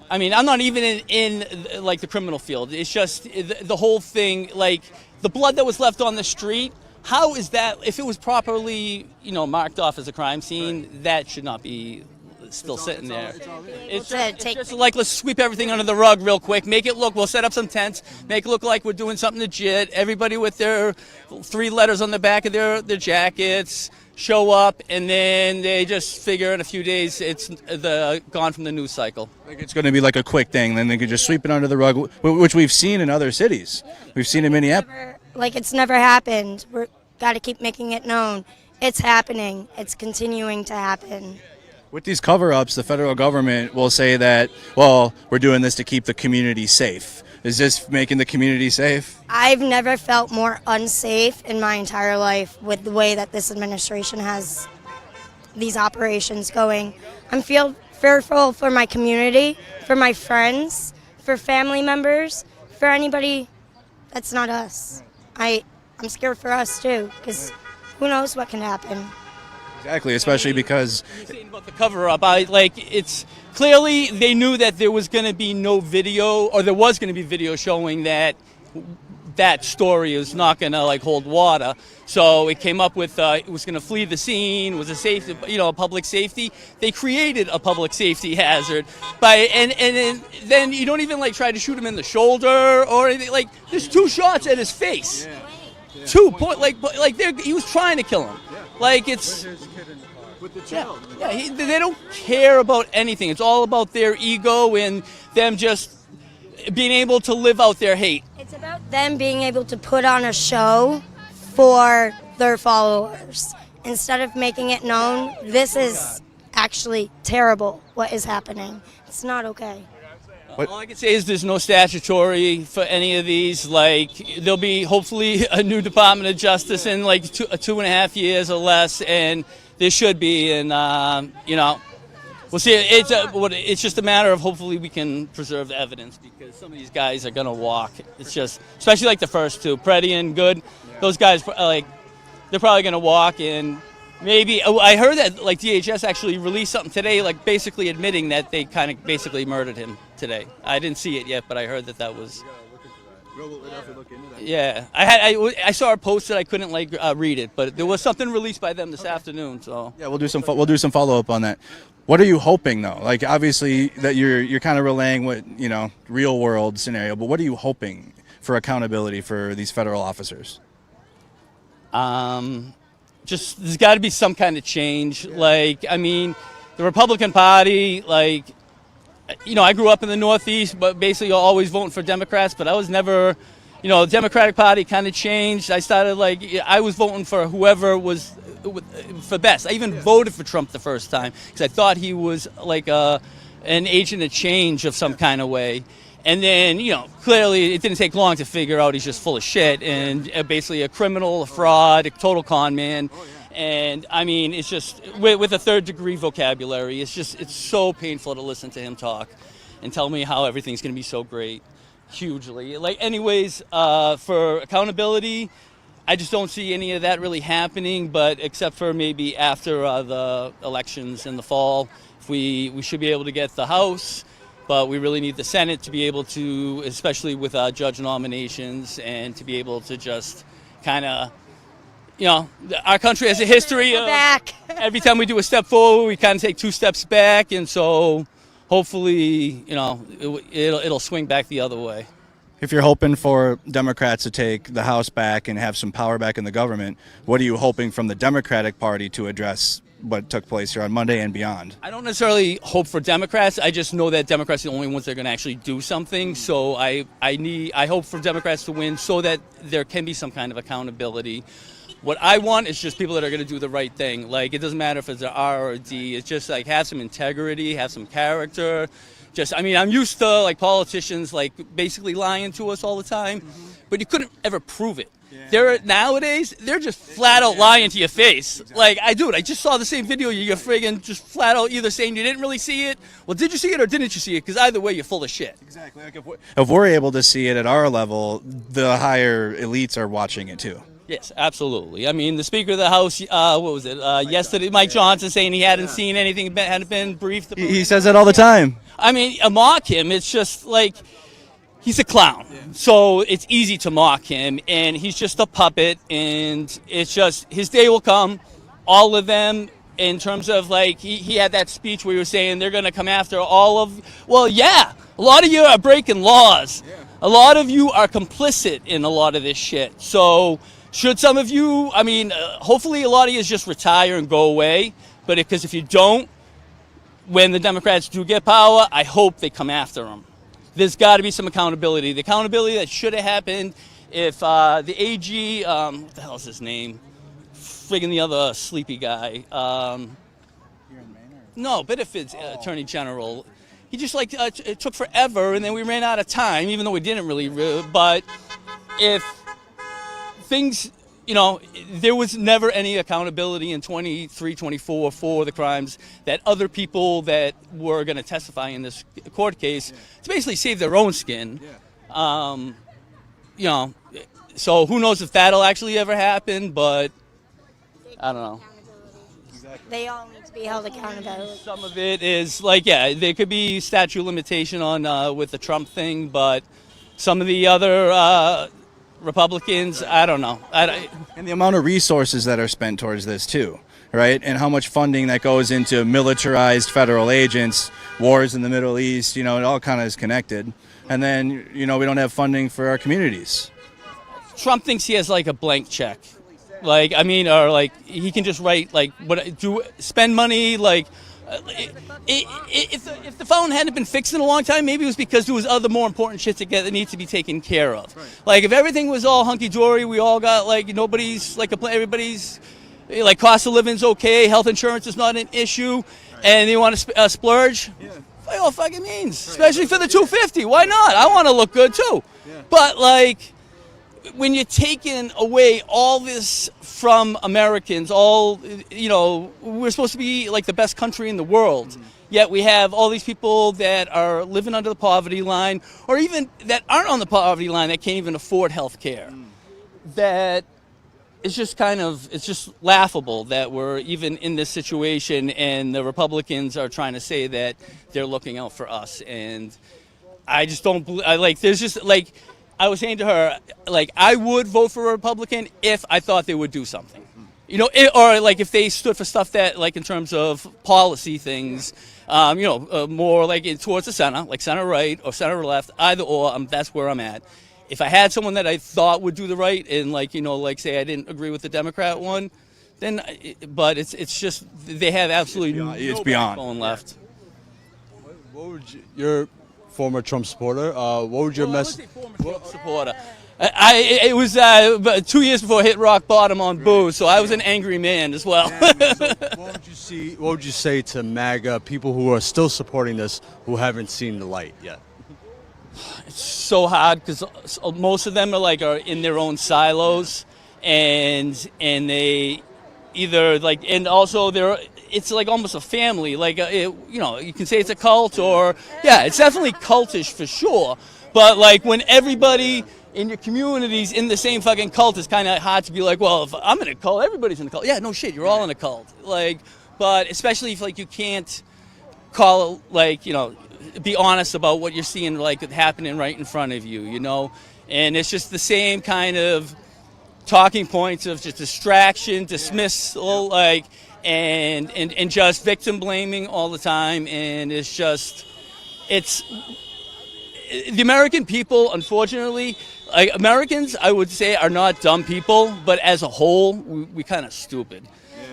I mean, I'm not even in like the criminal field. It's just the whole thing, like the blood that was left on the street. How is that, if it was properly, you know, marked off as a crime scene, that should not be still sitting there. It's just like, let's sweep everything under the rug real quick, make it look, we'll set up some tents, make it look like we're doing something legit. Everybody with their 3 letters on the back of their jackets show up, and then they just figure in a few days it's gone from the news cycle. Like, it's going to be like a quick thing, then they could just sweep it under the rug, which we've seen in other cities. We've seen in Minneapolis. Like, it's never happened. We've got to keep making it known. It's happening. It's continuing to happen. With these cover-ups, the federal government will say that, well, we're doing this to keep the community safe. Is this making the community safe? I've never felt more unsafe in my entire life with the way that this administration has these operations going. I'm fearful for my community, for my friends, for family members, for anybody that's not us. I'm scared for us too, because who knows what can happen. Exactly, especially because you're saying about the cover-up, it's clearly they knew that there was going to be no video, or there was going to be video showing that story is not going to like hold water. So it came up with it was going to flee the scene, was a safety, you know, public safety. They created a public safety hazard and then you don't even like try to shoot him in the shoulder or anything. Like, there's 2 shots at his face. Yeah. 2 point, like he was trying to kill him. Like, it's with the child. Yeah, they don't care about anything. It's all about their ego and them just being able to live out their hate. It's about them being able to put on a show for their followers. Instead of making it known, this is actually terrible what is happening. It's not okay. All I can say is there's no statutory for any of these. Like, there'll be hopefully a new Department of Justice in like 2.5 years or less, and there should be. And you know, we'll see. It's just a matter of hopefully we can preserve the evidence, because some of these guys are gonna walk. It's just, especially like the first 2, Preddy and Good. Those guys, like, they're probably gonna walk. And maybe I heard that like DHS actually released something today, like basically admitting that they kind of basically murdered him today. I didn't see it yet, but I heard that was. We'll definitely look into that. Yeah, I saw a post that I couldn't like read it, but there was something released by them this afternoon. So yeah, we'll do some follow up on that. What are you hoping though? Like, obviously that you're kind of relaying what, you know, real world scenario, but what are you hoping for accountability for these federal officers? Just there's got to be some kind of change. Like, I mean, the Republican Party, like, you know, I grew up in the Northeast, but basically always voting for Democrats, but I was never, you know, the Democratic Party kind of changed. I started like, I was voting for whoever was for best. I even voted for Trump the first time because I thought he was like an agent of change of some kind of way. And then, you know, clearly it didn't take long to figure out he's just full of shit and basically a criminal, a fraud, a total con man. And I mean, it's just with a 3rd degree vocabulary, it's so painful to listen to him talk. and tell me how everything's going to be so great, hugely. Like, anyways, for accountability, I just don't see any of that really happening, but except for maybe after the elections in the fall, if we should be able to get the House, but we really need the Senate to be able to, especially with judge nominations, and to be able to just kind of, our country has a history of back. every time we do a step forward, we kind of take 2 steps back, and so hopefully, it'll swing back the other way. If you're hoping for Democrats to take the House back and have some power back in the government, what are you hoping from the Democratic Party to address what took place here on Monday and beyond? I don't necessarily hope for Democrats. I just know that Democrats are the only ones that are going to actually do something. So I hope for Democrats to win so that there can be some kind of accountability. What I want is just people that are going to do the right thing. Like, it doesn't matter if it's an R or a D. It's just like have some integrity, have some character. I'm used to like politicians like basically lying to us all the time, but you couldn't ever prove it. Nowadays, they're just flat out lying to your face. Exactly. Like, I just saw the same video. You're friggin' just flat out either saying you didn't really see it. Well, did you see it or didn't you see it? Because either way, you're full of shit. Exactly. Like if we're able to see it at our level, the higher elites are watching it too. Yes, absolutely. I mean, the Speaker of the House, yesterday, Mike Johnson saying he hadn't seen anything, hadn't been briefed about. He says that all the time. I mean, mock him. It's just like, he's a clown. Yeah. So it's easy to mock him, and he's just a puppet, and it's just, his day will come. All of them, in terms of like, he had that speech where he was saying they're going to come after all of, well, yeah, a lot of you are breaking laws. Yeah. A lot of you are complicit in a lot of this shit. So should some of you, hopefully a lot of you just retire and go away, but because if you don't, when the Democrats do get power, I hope they come after them. There's got to be some accountability. The accountability that should have happened if the AG, what the hell is his name? Friggin' the other sleepy guy. Here in Maine? No, Biddeford's Attorney General. He just it took forever, and then we ran out of time, even though we didn't really. But if things, there was never any accountability in 23, 24 for the crimes that other people that were going to testify in this court case to basically save their own skin. So who knows if that'll actually ever happen, but I don't know. They all need to be held accountable. Some of it is there could be statute of limitation on with the Trump thing, but some of the other Republicans, I don't know. And the amount of resources that are spent towards this too, right? And how much funding that goes into militarized federal agents, wars in the Middle East, it all kind of is connected. And then, we don't have funding for our communities. Trump thinks he has like a blank check. He can just write spend money if the phone hadn't been fixed in a long time, maybe it was because there was other more important shit that needs to be taken care of. Right. Like if everything was all hunky-dory, we all got nobody's everybody's cost of living's okay, health insurance is not an issue, and you want to splurge. Yeah. By all fucking means, especially for the $250. Why not? I want to look good too. Yeah. But when you're taking away all this from Americans, we're supposed to be the best country in the world. Mm-hmm. Yet we have all these people that are living under the poverty line, or even that aren't on the poverty line that can't even afford health care. That it's just it's just laughable that we're even in this situation, and the Republicans are trying to say that they're looking out for us. And I just don't there's just I was saying to her, I would vote for a Republican if I thought they would do something, or if they stood for stuff that, in terms of policy things, more towards the center, center right or center left, either or. That's where I'm at. If I had someone that I thought would do the right, and say I didn't agree with the Democrat one, then, but it's just they have absolutely no backbone left. What would your former Trump supporter? What would your message? Former Trump supporter. It was about 2 years before I hit rock bottom on booze, so I was an angry man as well. So what would you say to MAGA people who are still supporting this, who haven't seen the light yet? It's so hard because most of them are in their own silos, and they either and also they're it's like almost a family. Like, you can say it's a cult, or, yeah, it's definitely cultish for sure. But, like, when everybody in your community's in the same fucking cult, it's kind of hard to be like, well, if I'm in a cult, everybody's in a cult. Yeah, no shit, you're all in a cult. Like, but especially if, like, you can't call, like, be honest about what you're seeing, like, happening right in front of you, And it's just the same kind of talking points of just distraction, dismissal, like, and just victim blaming all the time. And it's the American people, unfortunately, like, Americans, I would say, are not dumb people, but as a whole, we kind of stupid.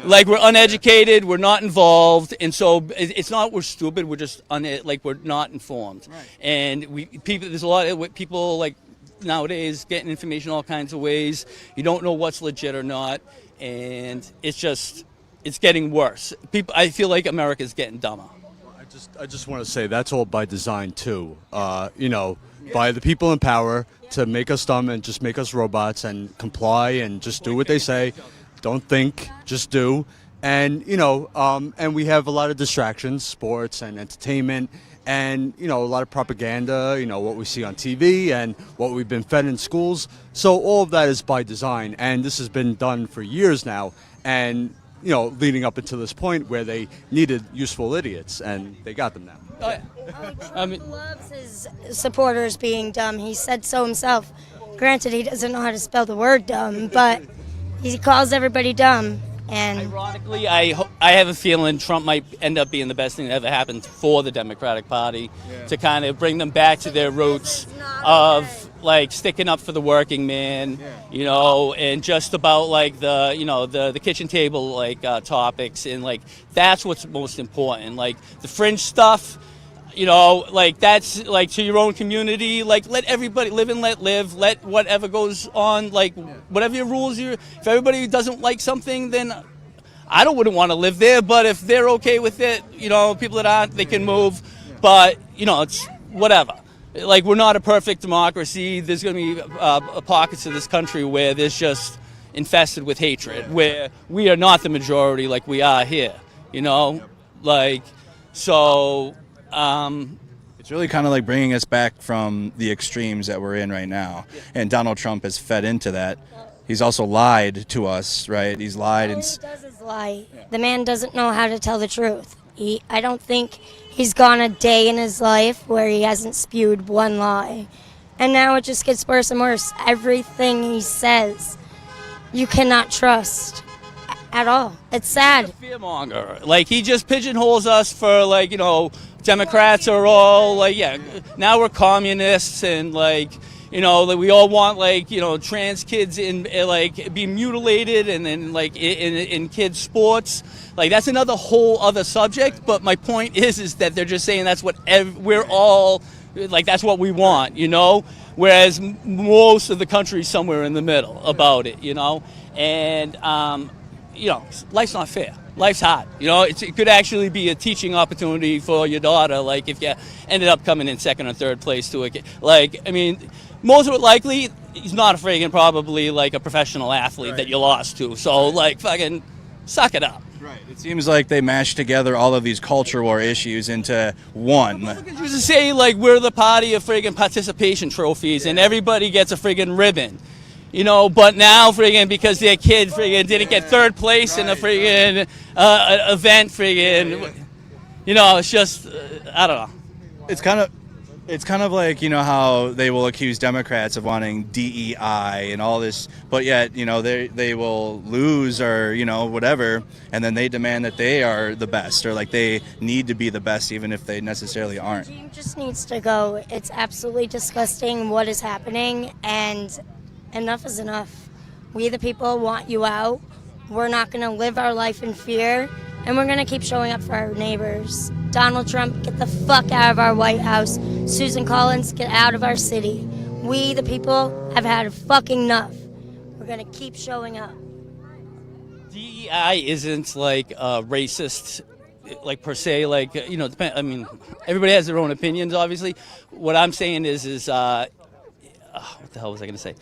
Like, we're uneducated, we're not involved, and so it's not we're stupid, we're just we're not informed. Right. And there's a lot of people, like, nowadays getting information all kinds of ways. You don't know what's legit or not, and it's getting worse. I feel like America's getting dumber. I just want to say that's all by design too. By the people in power to make us dumb and just make us robots and comply and just do what they say. Don't think, just do. And and we have a lot of distractions, sports and entertainment, and a lot of propaganda, what we see on TV and what we've been fed in schools. So all of that is by design, and this has been done for years now, and leading up until this point where they needed useful idiots, and they got them now. Oh, yeah. He loves his supporters being dumb. He said so himself. Granted, he doesn't know how to spell the word dumb, but he calls everybody dumb. And ironically, I have a feeling Trump might end up being the best thing that ever happened for the Democratic Party, to kind of bring them back to their roots of, like, sticking up for the working man, and just about, like, the kitchen table, like, topics, and, like, that's what's most important. Like, the fringe stuff, like, that's, like, to your own community, like, let everybody live and let live, let whatever goes on, like, whatever your rules, if everybody doesn't like something, then I wouldn't want to live there, but if they're okay with it, people that aren't, they can move, but, it's whatever. Like, we're not a perfect democracy. There's going to be pockets of this country where there's just infested with hatred, where we are not the majority like we are here, like, so... It's really kind of like bringing us back from the extremes that we're in right now. And Donald Trump has fed into that. He's also lied to us, right? He's lied. All he does is lie. The man doesn't know how to tell the truth. I don't think he's gone a day in his life where he hasn't spewed one lie. And now it just gets worse and worse. Everything he says, you cannot trust at all. It's sad. He's a fearmonger. Like, he just pigeonholes us for, like, Democrats are all, like, now we're communists, and, like, like, we all want, like, trans kids like, be mutilated, and then, like, in kids' sports. Like, that's another whole other subject, but my point is that they're just saying that's what we're all, like, that's what we want, whereas most of the country's somewhere in the middle about it, and, life's not fair. Life's hard. It could actually be a teaching opportunity for your daughter, like, if you ended up coming in second or third place to it. Like, I mean, most of it likely, he's not a friggin' probably, like, a professional athlete that you lost to. So, like, fucking suck it up. Right. It seems like they mashed together all of these culture war issues into one. Republicans used to say, like, we're the party of friggin' participation trophies, and everybody gets a friggin' ribbon. But now, friggin', because their kid, friggin', didn't get third place in a friggin' event, friggin', it's just, I don't know. It's kind of like, how they will accuse Democrats of wanting DEI and all this, but yet, they will lose or, whatever, and then they demand that they are the best, or, like, they need to be the best even if they necessarily aren't. The team just needs to go. It's absolutely disgusting what is happening, and enough is enough. We the people want you out. We're not going to live our life in fear, and we're going to keep showing up for our neighbors. Donald Trump, get the fuck out of our White House. Susan Collins, get out of our city. We the people have had fucking enough. We're going to keep showing up. DEI isn't, like, racist, like, per se, like, I mean, everybody has their own opinions, obviously. What I'm saying is what the hell was I going to say?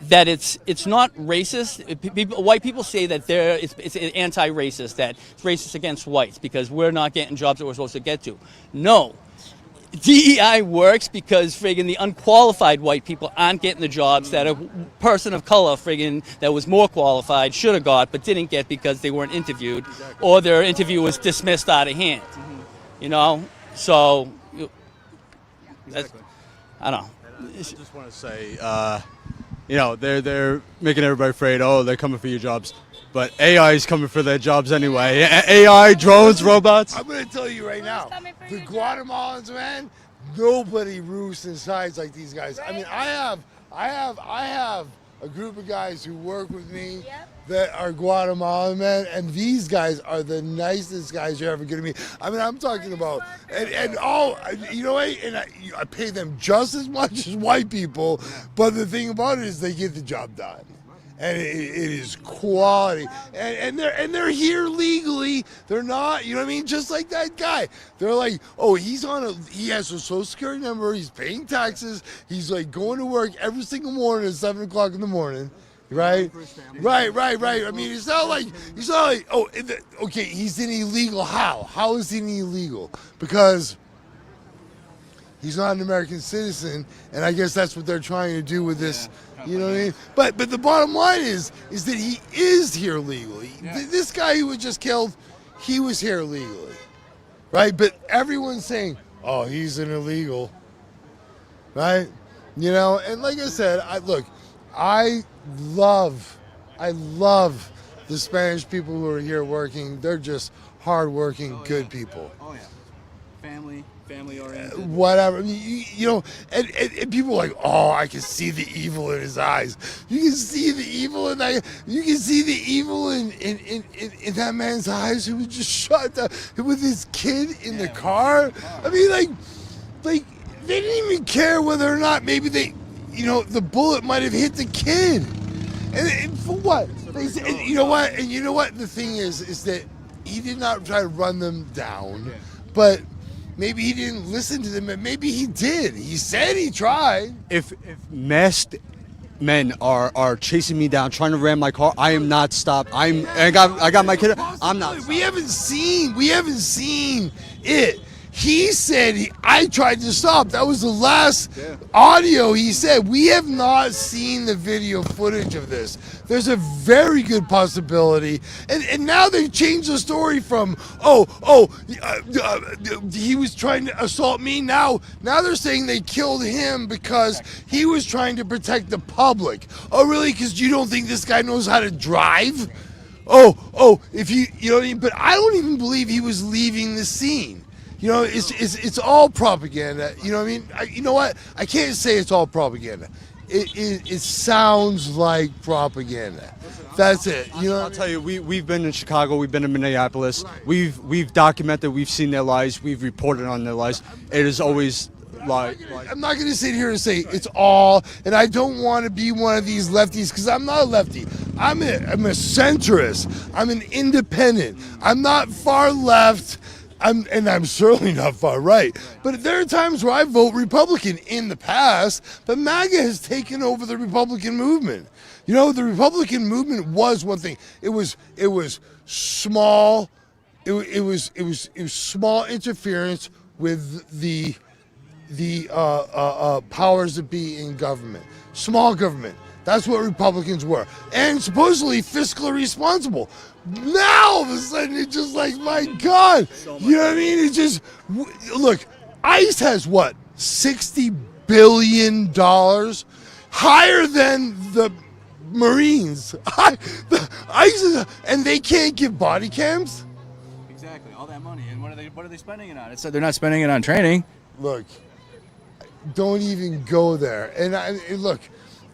that it's not racist. White people say that it's anti-racist, that it's racist against whites because we're not getting jobs that we're supposed to get to. No. DEI works because friggin' the unqualified white people aren't getting the jobs that a person of color friggin' that was more qualified should have got but didn't get because they weren't interviewed or their interview was dismissed out of hand. You know? So, that's, I don't know. I just want to say, you know, they're making everybody afraid. Oh, they're coming for your jobs, but AI is coming for their jobs anyway. AI, drones, robots. I'm gonna tell you right now, the Guatemalans, man, nobody roosts and sides like these guys. I mean, I have a group of guys who work with me that are Guatemalan, man, and these guys are the nicest guys you're ever gonna meet. I mean, I'm talking about, and all, you know what, and I pay them just as much as white people, but the thing about it is they get the job done. And it is quality, and they're here legally. They're not, you know what I mean? Just like that guy. They're like, oh, he has a Social Security number. He's paying taxes. He's like going to work every single morning at 7 o'clock in the morning, right? Right. I mean, it's not like oh, okay. He's an illegal. How is he an illegal? Because he's not an American citizen, and I guess that's what they're trying to do with this. You know what I mean? But the bottom line is that he is here legally. This guy who was just killed, he was here legally, right? But everyone's saying, oh, he's an illegal, right? You know, and like I said, I love the Spanish people who are here working. They're just hardworking, good people. Oh yeah, family oriented. Whatever, you know, and people are like, oh, I can see the evil in his eyes. You can see the evil in that. You can see the evil in that man's eyes who was just shot down with his kid in the car. I mean, like they didn't even care whether or not maybe the bullet might have hit the kid. And for what? You know what? And you know what? The thing is that he did not try to run them down, but maybe he didn't listen to them, and maybe he did. He said he tried. If masked men are chasing me down, trying to ram my car, I am not stopped. I got my kid. I'm not. We haven't seen it. He said I tried to stop. That was the last audio he said. We have not seen the video footage of this. There's a very good possibility. And now they've changed the story from, he was trying to assault me. Now they're saying they killed him because he was trying to protect the public. Oh, really? Because you don't think this guy knows how to drive? If you know what I mean? But I don't even believe he was leaving the scene. You know, it's all propaganda. You know what I mean? You know what? I can't say it's all propaganda. It sounds like propaganda. That's it. You know, I'll tell you, we've been in Chicago, we've been in Minneapolis. We've documented, we've seen their lies, we've reported on their lies. It is always like I'm not going to sit here and say it's all, and I don't want to be one of these lefties because I'm not a lefty. I'm a centrist. I'm an independent. I'm not far left. I'm certainly not far right, but there are times where I vote Republican in the past, but MAGA has taken over the Republican movement. You know, the Republican movement was one thing. It was small. It was small interference with the powers that be in government. Small government. That's what Republicans were, and supposedly fiscally responsible. Now all of a sudden it's just like, my God, you know what I mean? It's just, look, ICE has what, $60 billion, higher than the Marines. ICE is, and they can't give body cams. Exactly, all that money, and what are they spending it on? It's they're not spending it on training. Look, don't even go there. And look,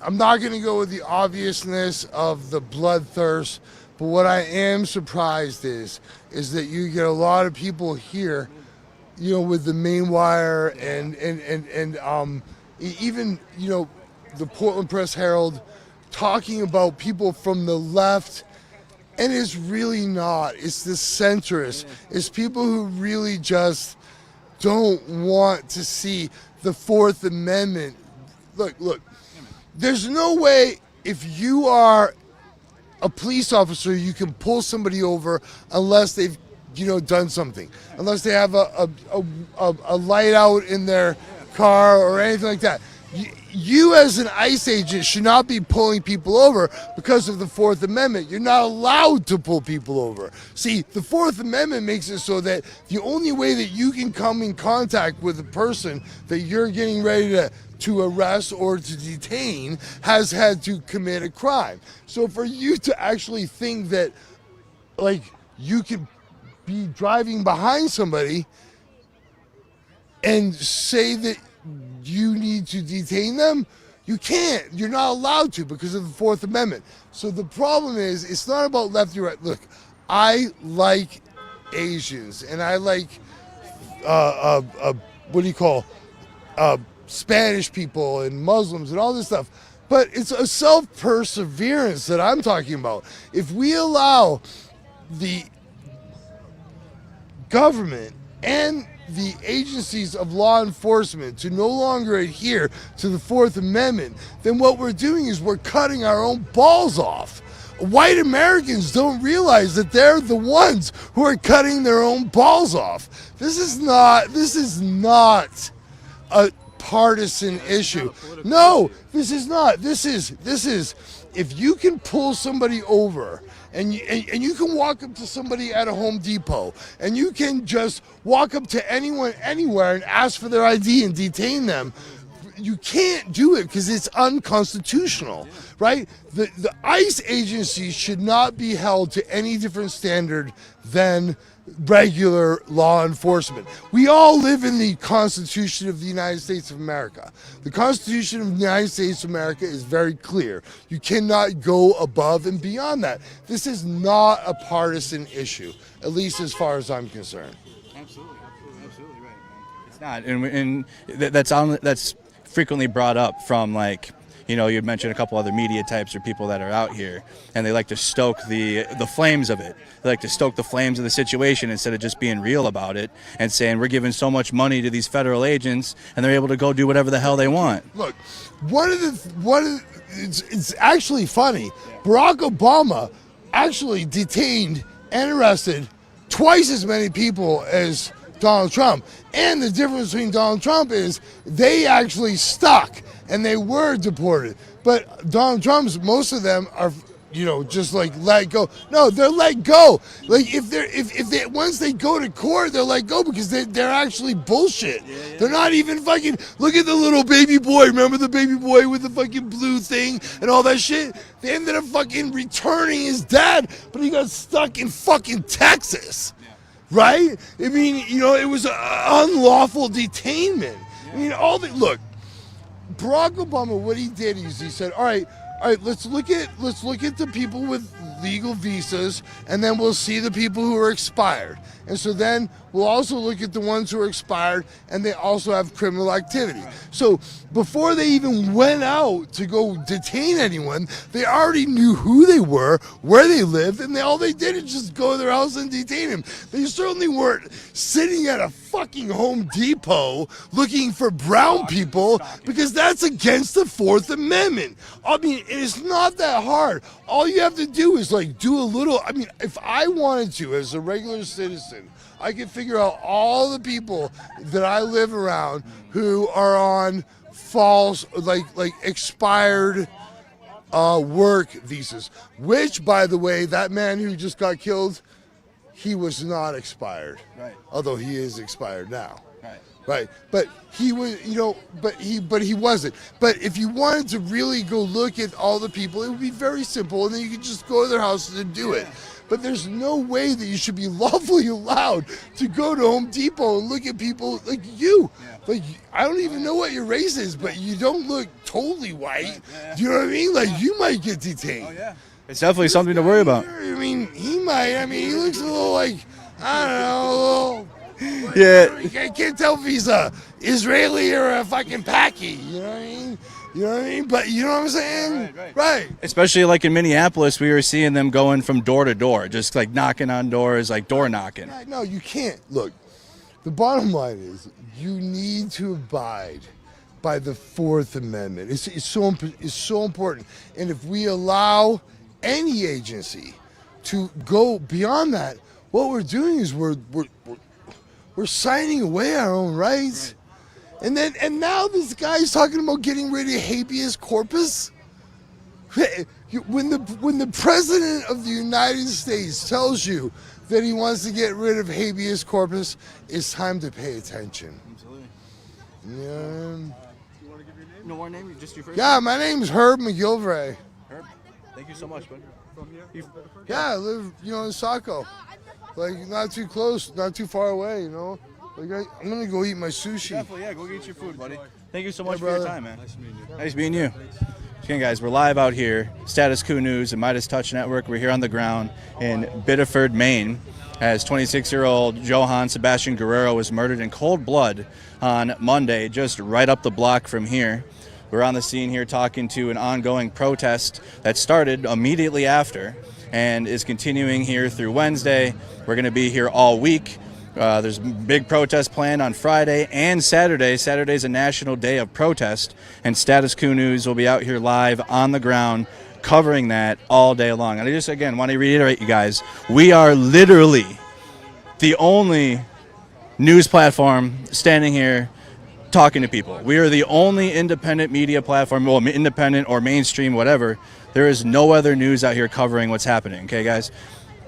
I'm not going to go with the obviousness of the bloodthirst. But what I am surprised is that you get a lot of people here, you know, with the Maine Wire and even, you know, the Portland Press Herald talking about people from the left, and it's really not. It's the centrists. It's people who really just don't want to see the Fourth Amendment. Look, there's no way if you are a police officer, you can pull somebody over unless they've, done something, unless they have a light out in their car or anything like that. You as an ICE agent should not be pulling people over because of the Fourth Amendment. You're not allowed to pull people over. See, the Fourth Amendment makes it so that the only way that you can come in contact with a person that you're getting ready to arrest or to detain has had to commit a crime. So for you to actually think that, like, you could be driving behind somebody and say that you need to detain them, you can't. You're not allowed to because of the Fourth Amendment. So the problem is, it's not about left or right. Look, I like Asians and I like Spanish people and Muslims and all this stuff. But it's a self-perseverance that I'm talking about. If we allow the government and the agencies of law enforcement to no longer adhere to the Fourth Amendment, then what we're doing is we're cutting our own balls off. White Americans don't realize that they're the ones who are cutting their own balls off. This is not a partisan issue. No, this is not. This is if you can pull somebody over and you can walk up to somebody at a Home Depot and you can just walk up to anyone anywhere and ask for their ID and detain them, you can't do it because it's unconstitutional, right? The ICE agency should not be held to any different standard than regular law enforcement. We all live in the Constitution of the United States of America. The Constitution of the United States of America is very clear. You cannot go above and beyond that. This is not a partisan issue, at least as far as I'm concerned. Absolutely right. It's not, and that's frequently brought up from, like, you had mentioned a couple other media types or people that are out here, and they like to stoke the flames of it. They like to stoke the flames of the situation instead of just being real about it and saying we're giving so much money to these federal agents and they're able to go do whatever the hell they want. Look, it's actually funny. Barack Obama actually detained and arrested twice as many people as Donald Trump. And the difference between Donald Trump is they actually stuck and they were deported. But Donald Trump's, most of them are, just like let go. No, they're let go. Like if they once they go to court, they're let go because they're actually bullshit. Yeah. They're not even fucking. Look at the little baby boy. Remember the baby boy with the fucking blue thing and all that shit? They ended up fucking returning his dad, but he got stuck in fucking Texas. Right? I mean, it was an unlawful detainment. I mean, look, Barack Obama, what he did is he said, all right, let's look at the people with legal visas, and then we'll see the people who are expired. And so then we'll also look at the ones who are expired, and they also have criminal activity. So before they even went out to go detain anyone, they already knew who they were, where they lived, and all they did is just go to their house and detain them. They certainly weren't sitting at a fucking Home Depot looking for brown people, because that's against the Fourth Amendment. I mean, it's not that hard. All you have to do is do a little. I mean, if I wanted to, as a regular citizen, I could figure out all the people that I live around who are on false, like expired work visas. Which, by the way, that man who just got killed, he was not expired. Right. Although he is expired now. Right. But he was, but he wasn't. But if you wanted to really go look at all the people, it would be very simple, and then you could just go to their houses and do it. But there's no way that you should be lawfully allowed to go to Home Depot and look at people like you. Like, I don't even know what your race is, but you don't look totally white. Do you know what I mean? Like, you might get detained. Oh, yeah. It's definitely something to worry about. I mean, he might. I mean, he looks a little like, I don't know, a little... Yeah. I can't tell if he's a Israeli or a fucking Paki. You know what I mean? But you know what I'm saying? Right. Especially like in Minneapolis, we were seeing them going from door to door, just like knocking on doors, like door knocking. No, you can't. Look, the bottom line is you need to abide by the Fourth Amendment. It's so important. And if we allow any agency to go beyond that, what we're doing is we're signing away our own rights. Right. And now this guy's talking about getting rid of habeas corpus. When the president of the United States tells you that he wants to get rid of habeas corpus, it's time to pay attention. Absolutely. Yeah. You want to give your name? No more name? Just your first Yeah, name? my name's Herb McGilvray. Herb, thank you so much, bud. From here? Yeah, I live, in Saco. Like, not too close, not too far away, Like, I'm going to go eat my sushi. Definitely, yeah. Go get your food, buddy. Thank you so much for brother. your time, man. Nice meeting you. Nice meeting you. Again, guys, we're live out here. Status Quo News and Midas Touch Network. We're here on the ground in Biddeford, Maine, as 26-year-old Joan Sebastian Guerrero was murdered in cold blood on Monday, just right up the block from here. We're on the scene here talking to an ongoing protest that started immediately after and is continuing here through Wednesday. We're going to be here all week. There's a big protest planned on Friday and Saturday. Saturday's a national day of protest, and Status Quo News will be out here live on the ground covering that all day long. And I just, again, want to reiterate, you guys, we are literally the only news platform standing here talking to people. We are the only independent media platform, well, independent or mainstream, whatever. There is no other news out here covering what's happening, okay, guys?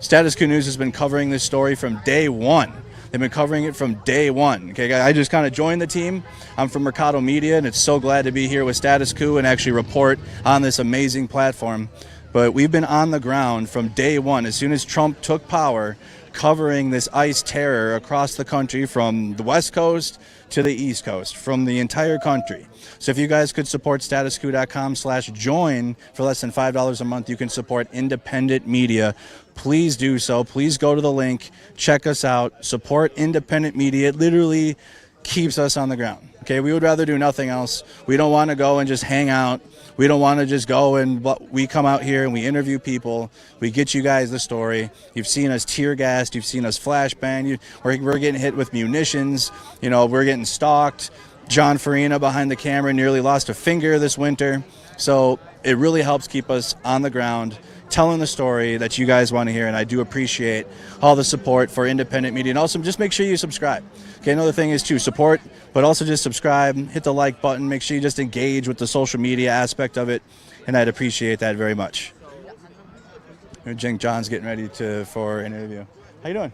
Status Quo News has been covering this story from day one. They've been covering it from day one. Okay, guys, I just kind of joined the team. I'm from Mercado Media, and it's so glad to be here with Status Quo and actually report on this amazing platform. But we've been on the ground from day one, as soon as Trump took power, covering this ICE terror across the country from the West Coast to the East Coast, from the entire country. So if you guys could support statusquo.com/join for less than $5 a month, you can support independent media. Please do so. Please go to the link, check us out, support independent media. It literally keeps us on the ground. Okay, we would rather do nothing else. We don't want to go and just hang out. We don't want to just go and we come out here and we interview people. We get you guys the story. You've seen us tear gassed. You've seen us flashbang. We're getting hit with munitions. We're getting stalked. John Farina behind the camera nearly lost a finger this winter. So it really helps keep us on the ground, telling the story that you guys want to hear, and I do appreciate all the support for independent media. And also, just make sure you subscribe. Okay, another thing is to support, but also just subscribe, hit the like button, make sure you just engage with the social media aspect of it, and I'd appreciate that very much. I think John's getting ready for an interview. How you doing?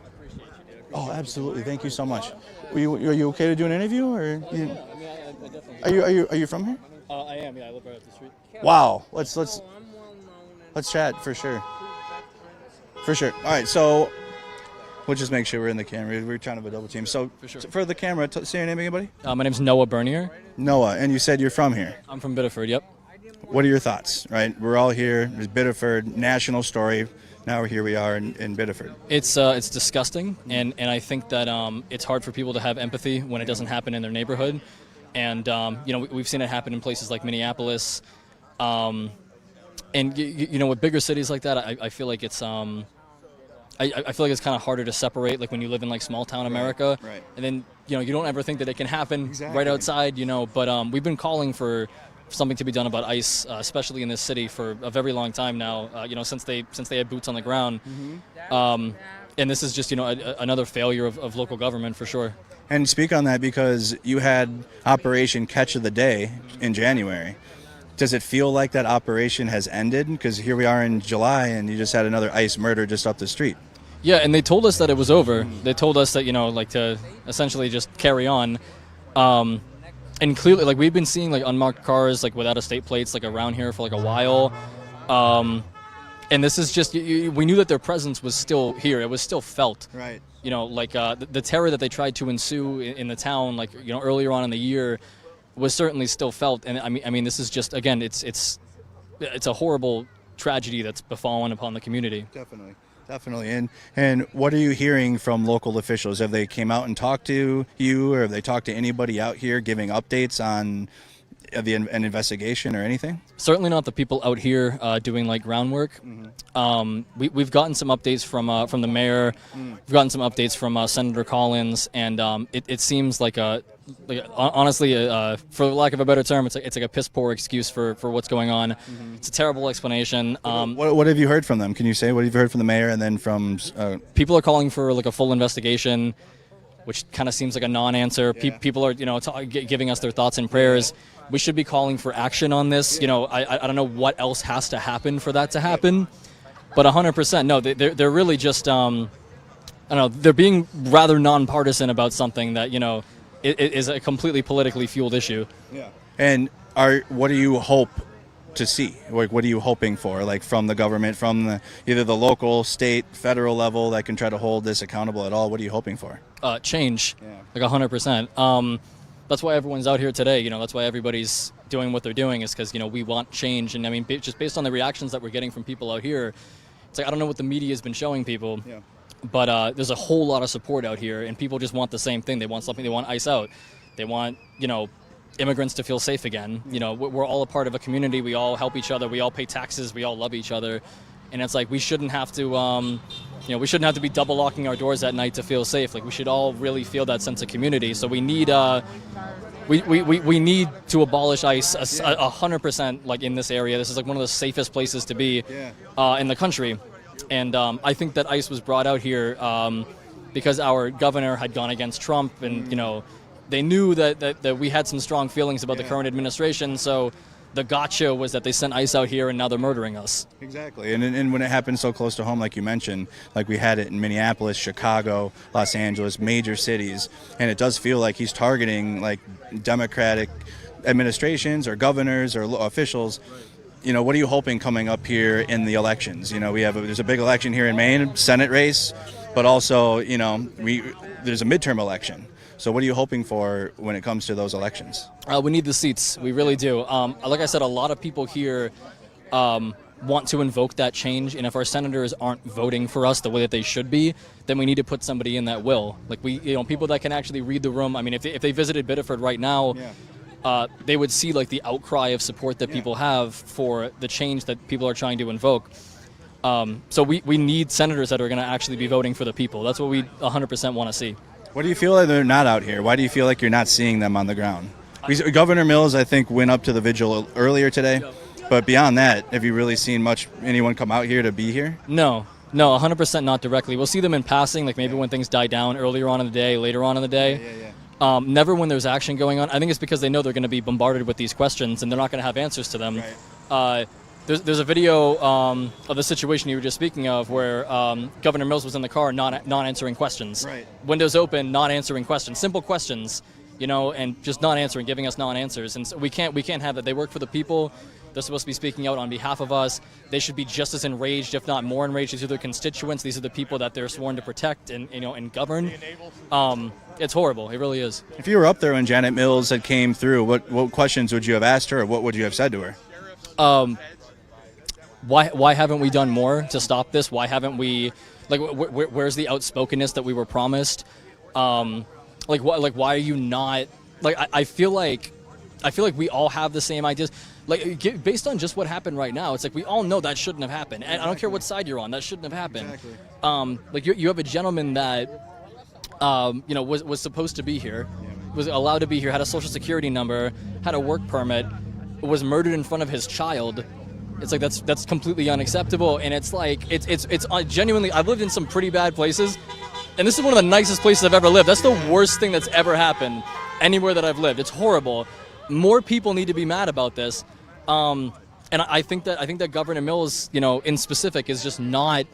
Oh, absolutely. Thank you so much. Are you okay to do an interview, or are you from here? I am. Yeah, I live right up the street. Wow. Let's chat for sure. For sure. All right. So we'll just make sure we're in the camera. We're trying to have a double team. So for the camera, say your name, anybody? My name's Noah Bernier. Noah, and you said you're from here. I'm from Biddeford. Yep. What are your thoughts? Right. We're all here. There's Biddeford, national story. Now here we are in Biddeford. It's disgusting, and I think that it's hard for people to have empathy when it doesn't happen in their neighborhood, and we've seen it happen in places like Minneapolis, and with bigger cities like that, I feel like it's I feel like it's kind of harder to separate, like when you live in like small town America, right. And then you don't ever think that it can happen Exactly. right outside, but we've been calling for something to be done about ICE, especially in this city, for a very long time now. Since they had boots on the ground, and this is just another failure of local government for sure. And speak on that, because you had Operation Catch of the Day in January. Does it feel like that operation has ended? Because here we are in July, and you just had another ICE murder just up the street. Yeah, and they told us that it was over. They told us that to essentially just carry on. And clearly, like, we've been seeing like unmarked cars like without estate plates like around here for like a while, and this is just we knew that their presence was still here. It was still felt. Right. The terror that they tried to ensue in the town, like earlier on in the year, was certainly still felt. And I mean, this is just, again, it's a horrible tragedy that's befallen upon the community. Definitely. And what are you hearing from local officials? Have they came out and talked to you, or have they talked to anybody out here giving updates on an investigation or anything? Certainly not the people out here doing like groundwork. We've gotten some updates from the mayor. We've gotten some updates from Senator Collins, and it seems like honestly, for lack of a better term, it's like a piss poor excuse for what's going on. It's a terrible explanation. What have you heard from them? Can you say what have you heard from the mayor and then from? People are calling for like a full investigation, which kind of seems like a non-answer. People are, giving us their thoughts and prayers. We should be calling for action on this. I don't know what else has to happen for that to happen, but 100%, no, they're really just, I don't know, they're being rather nonpartisan about something that, it is a completely politically fueled issue. Yeah. And what do you hope to see? Like, what are you hoping for, like, from the government, from either the local, state, federal level that can try to hold this accountable at all? What are you hoping for? Change, like 100%. That's why everyone's out here today. That's why everybody's doing what they're doing, is because, we want change. And I mean, just based on the reactions that we're getting from people out here, it's like, I don't know what the media has been showing people, but there's a whole lot of support out here, and people just want the same thing. They want something. They want ICE out. They want, immigrants to feel safe again. We're all a part of a community. We all help each other. We all pay taxes. We all love each other. And it's like, we shouldn't have to, we shouldn't have to be double locking our doors at night to feel safe. Like, we should all really feel that sense of community. So we need, we need to abolish ICE 100%. Like, in this area, this is like one of the safest places to be in the country. And I think that ICE was brought out here because our governor had gone against Trump, and they knew that we had some strong feelings about the current administration. So the gotcha was that they sent ICE out here, and now they're murdering us. Exactly. And when it happens so close to home, like you mentioned, like we had it in Minneapolis, Chicago, Los Angeles, major cities, and it does feel like he's targeting like Democratic administrations or governors or officials. What are you hoping coming up here in the elections? There's a big election here in Maine, Senate race, but also, there's a midterm election. So what are you hoping for when it comes to those elections? We need the seats. We really do. Like I said, a lot of people here want to invoke that change, and if our senators aren't voting for us the way that they should be, then we need to put somebody in that will. Like, people that can actually read the room. I mean, if they visited Biddeford right now, they would see like the outcry of support that people have for the change that people are trying to invoke. So we need senators that are going to actually be voting for the people. That's what we 100% want to see. What do you feel like they're not out here? Why do you feel like you're not seeing them on the ground? Governor Mills, I think, went up to the vigil earlier today. But beyond that, have you really seen anyone come out here to be here? No, 100% not directly. We'll see them in passing, like maybe when things die down earlier on in the day, later on in the day. Never when there's action going on. I think it's because they know they're going to be bombarded with these questions, and they're not going to have answers to them. Right. There's a video of the situation you were just speaking of where Governor Mills was in the car not answering questions. Right. Windows open, not answering questions. Simple questions, and just not answering, giving us non-answers. And so we can't have that. They work for the people. They're supposed to be speaking out on behalf of us. They should be just as enraged, if not more enraged. These are their constituents. These are the people that they're sworn to protect and govern. It's horrible. It really is. If you were up there when Janet Mills had came through, what questions would you have asked her, or what would you have said to her? Why haven't we done more to stop this? Why haven't we, where's the outspokenness that we were promised? Why are you not, I feel like we all have the same ideas. Based on just what happened right now, it's like we all know that shouldn't have happened. And I don't care what side you're on, that shouldn't have happened. Exactly. You have a gentleman that, was supposed to be here, was allowed to be here, had a social security number, had a work permit, was murdered in front of his child. It's like that's completely unacceptable, and it's like it's genuinely. I've lived in some pretty bad places, and this is one of the nicest places I've ever lived. That's the worst thing that's ever happened anywhere that I've lived. It's horrible. More people need to be mad about this, and I think that Governor Mills, in specific, is just not.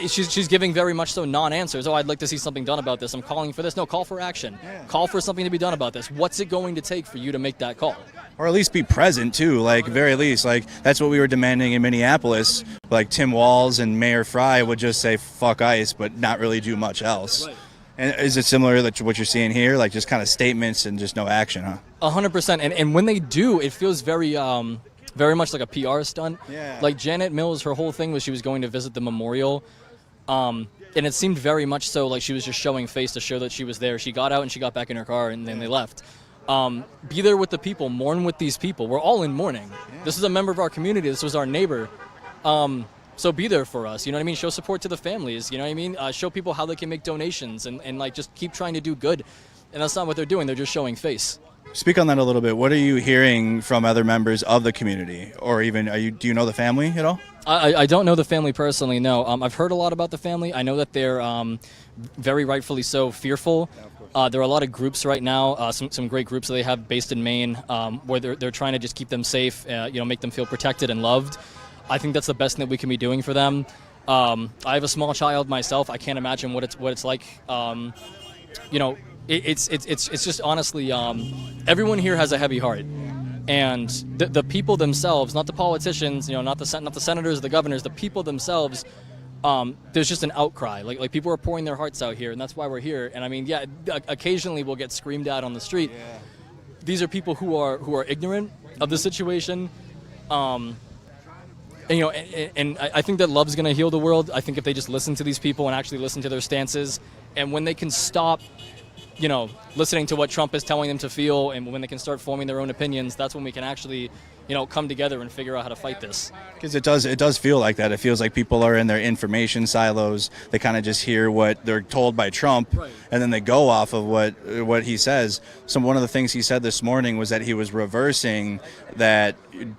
She's giving very much so non-answers. Oh, I'd like to see something done about this. I'm calling for this. No, call for action. Yeah. Call for something to be done about this. What's it going to take for you to make that call? Or at least be present, too. Very least. That's what we were demanding in Minneapolis. Tim Walz and Mayor Fry would just say, fuck ICE, but not really do much else. Right. And is it similar to what you're seeing here? Just kind of statements and just no action, huh? 100%. And when they do, it feels very much like a PR stunt. Yeah. Janet Mills, her whole thing was she was going to visit the memorial. And it seemed very much so like she was just showing face to show that she was there. She got out and she got back in her car, and then they left. Be there with the people, mourn with these people. We're all in mourning. Yeah. This is a member of our community. This was our neighbor. So be there for us, you know what I mean? Show support to the families, you know what I mean? Show people how they can make donations and like just keep trying to do good. And that's not what they're doing. They're just showing face. Speak on that a little bit. What are you hearing from other members of the community, or even do you know the family at all? I don't know the family personally, no. I've heard a lot about the family. I know that they're very rightfully so fearful. There are a lot of groups right now, some great groups that they have based in Maine, where they're trying to just keep them safe, make them feel protected and loved. I think that's the best thing that we can be doing for them. I have a small child myself. I can't imagine what it's like. It's just honestly, everyone here has a heavy heart, and the people themselves, not the politicians, not the senators, the governors, the people themselves. There's just an outcry. Like people are pouring their hearts out here, and that's why we're here. And I mean, yeah, occasionally we'll get screamed at on the street. Yeah. These are people who are ignorant of the situation. And I think that love's going to heal the world. I think if they just listen to these people and actually listen to their stances, and when they can stop, listening to what Trump is telling them to feel, and when they can start forming their own opinions, that's when we can actually, come together and figure out how to fight this. Because it does feel like that. It feels like people are in their information silos. They kind of just hear what they're told by Trump, right, and then they go off of what he says. So one of the things he said this morning was that he was reversing that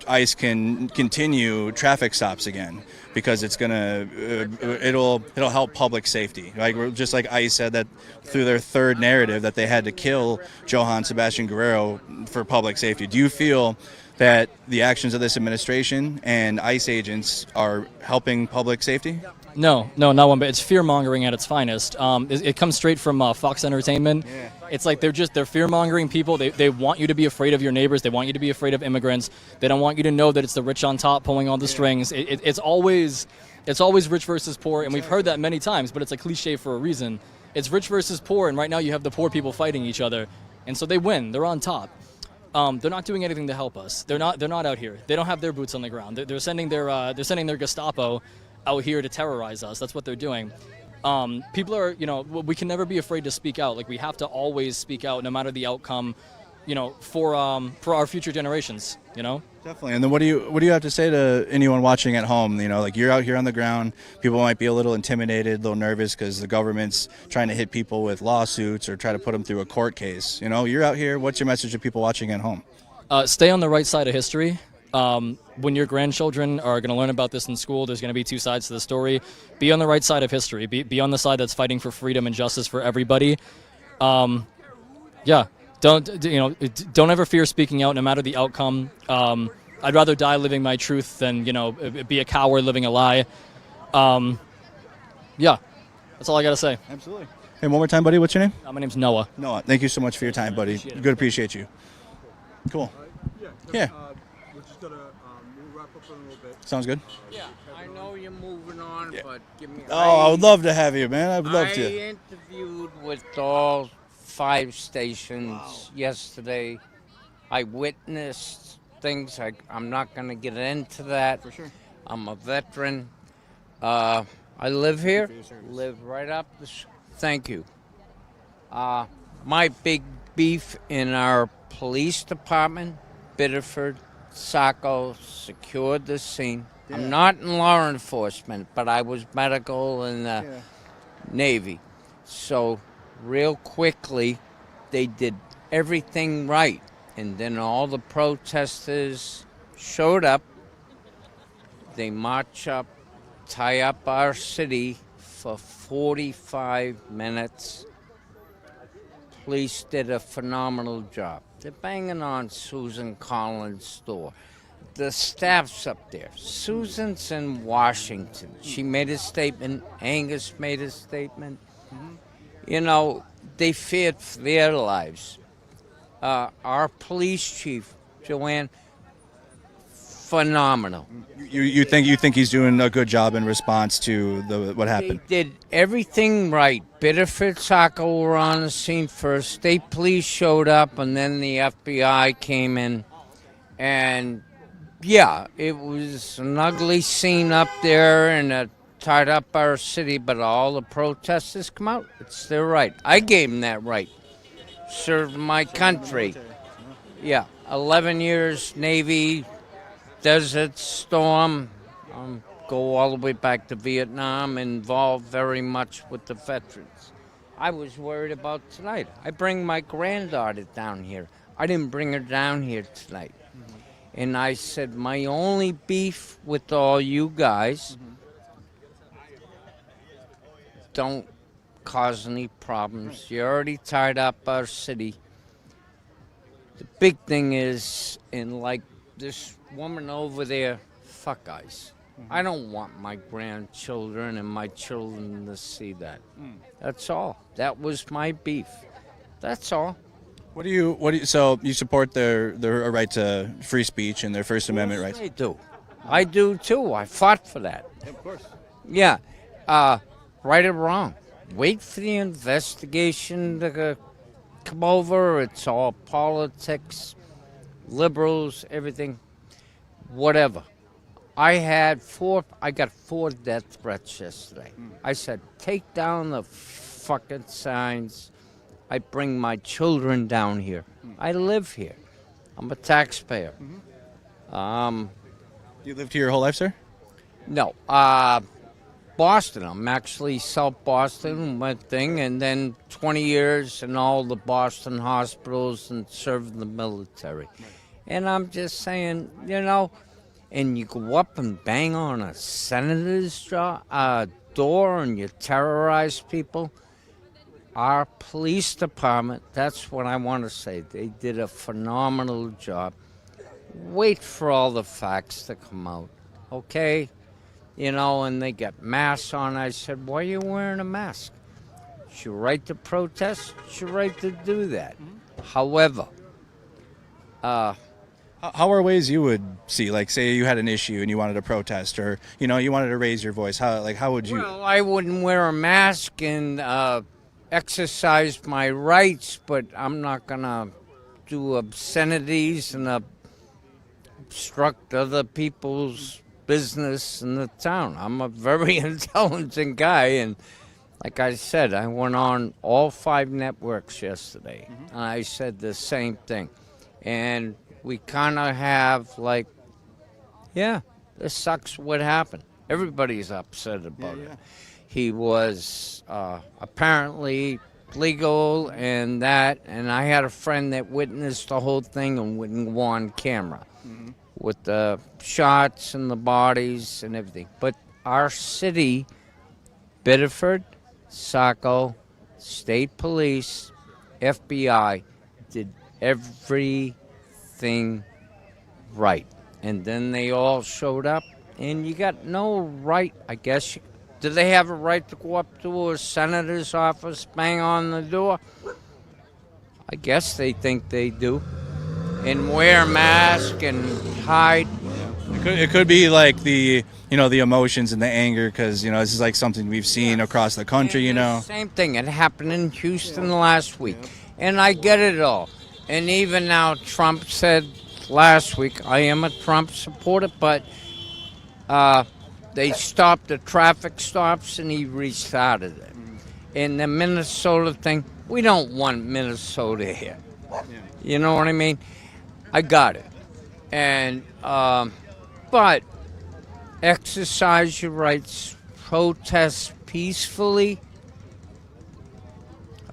ICE can continue traffic stops again because it'll help public safety. Just like ICE said that through their third narrative that they had to kill Joan Sebastian Guerrero for public safety. Do you feel that the actions of this administration and ICE agents are helping public safety? No, not one bit. It's fear-mongering at its finest. It comes straight from Fox Entertainment. Yeah. It's like they're fear-mongering people. They want you to be afraid of your neighbors. They want you to be afraid of immigrants. They don't want you to know that it's the rich on top pulling all the strings. It's always rich versus poor, and we've heard that many times, but it's a cliche for a reason. It's rich versus poor, and right now you have the poor people fighting each other, and so they win. They're on top. They're not doing anything to help us. They're not out here. They don't have their boots on the ground. They're sending their Gestapo out here to terrorize us. That's what they're doing. People are, we can never be afraid to speak out. Like, we have to always speak out, no matter the outcome, for our future generations. Definitely. And then what do you have to say to anyone watching at home? Like, you're out here on the ground. People might be a little intimidated, a little nervous because the government's trying to hit people with lawsuits or try to put them through a court case. You're out here. What's your message to people watching at home? Stay on the right side of history. When your grandchildren are going to learn about this in school, there's going to be two sides to the story. Be on the right side of history. Be on the side that's fighting for freedom and justice for everybody. Don't ever fear speaking out, no matter the outcome. I'd rather die living my truth than be a coward living a lie. That's all I got to say. Absolutely. Hey, one more time, buddy. What's your name? My name's Noah. Noah, thank you so much for your time, buddy. Appreciate you. Cool. Yeah. We're just gonna wrap up in a little bit. Sounds good. Yeah, I know you're moving on, but give me. I would love to have you, man. I'd love to. I interviewed with all 5 stations yesterday. I witnessed things. I'm not going to get into that. For sure. I'm a veteran. I live here. Live right up the. Thank you. My big beef in our police department, Biddeford, Saco, secured the scene. Yeah. I'm not in law enforcement, but I was medical in the Navy. So real quickly, they did everything right. And then all the protesters showed up. They march up, tie up our city for 45 minutes. Police did a phenomenal job. They're banging on Susan Collins' door. The staff's up there. Susan's in Washington. She made a statement. Angus made a statement. Mm-hmm. They feared for their lives. Our police chief, Joanne, phenomenal. You think he's doing a good job in response to what happened? They did everything right. Biddeford, Saco were on the scene first. State police showed up, and then the FBI came in. And, yeah, it was an ugly scene up there, and it tied up our city, but all the protesters come out. It's their right. I gave them that right. Served my country. Yeah, 11 years Navy, Desert Storm, go all the way back to Vietnam, involved very much with the veterans. I was worried about tonight. I bring my granddaughter down here. I didn't bring her down here tonight. And I said, my only beef with all you guys, don't cause any problems. You already tied up our city. The big thing is, and like this woman over there, fuck ICE. I don't want my grandchildren and my children to see that. That's all. That was my beef. That's all. So you support their right to free speech and their First Amendment rights? I do. I do too. I fought for that. Of course. Yeah. Right or wrong. Wait for the investigation to come over. It's all politics, liberals, everything, whatever. I got 4 death threats yesterday. I said, take down the fucking signs. I bring my children down here. I live here. I'm a taxpayer. You lived here your whole life, sir? No. Boston. I'm actually South Boston, my thing, and then 20 years in all the Boston hospitals and served in the military. And I'm just saying, and you go up and bang on a senator's door and you terrorize people. Our police department, that's what I want to say. They did a phenomenal job. Wait for all the facts to come out, okay? And they got masks on. I said, why are you wearing a mask? It's your right to protest. It's your right to do that. However, how are ways you would see, like, say you had an issue and you wanted to protest, or you wanted to raise your voice? How would you? Well, I wouldn't wear a mask and exercise my rights, but I'm not gonna do obscenities and obstruct other people's business in the town. I'm a very intelligent guy, and like I said, I went on all 5 networks yesterday, and I said the same thing. And we kind of have this sucks what happened. Everybody's upset about it. He was apparently legal and that, and I had a friend that witnessed the whole thing and wouldn't go on camera with the shots and the bodies and everything. But our city, Biddeford, Saco, State Police, FBI, did everything right. And then they all showed up, and you got no right, I guess. Do they have a right to go up to a senator's office, bang on the door? I guess they think they do. And wear a mask and hide. It could be like the emotions and the anger, because this is like something we've seen across the country. Same thing. It happened in Houston last week, and I get it all. And even now, Trump said last week, I am a Trump supporter, but they stopped the traffic stops and he restarted it. And the Minnesota thing, we don't want Minnesota here. You know what I mean? I got it. And but exercise your rights, protest peacefully.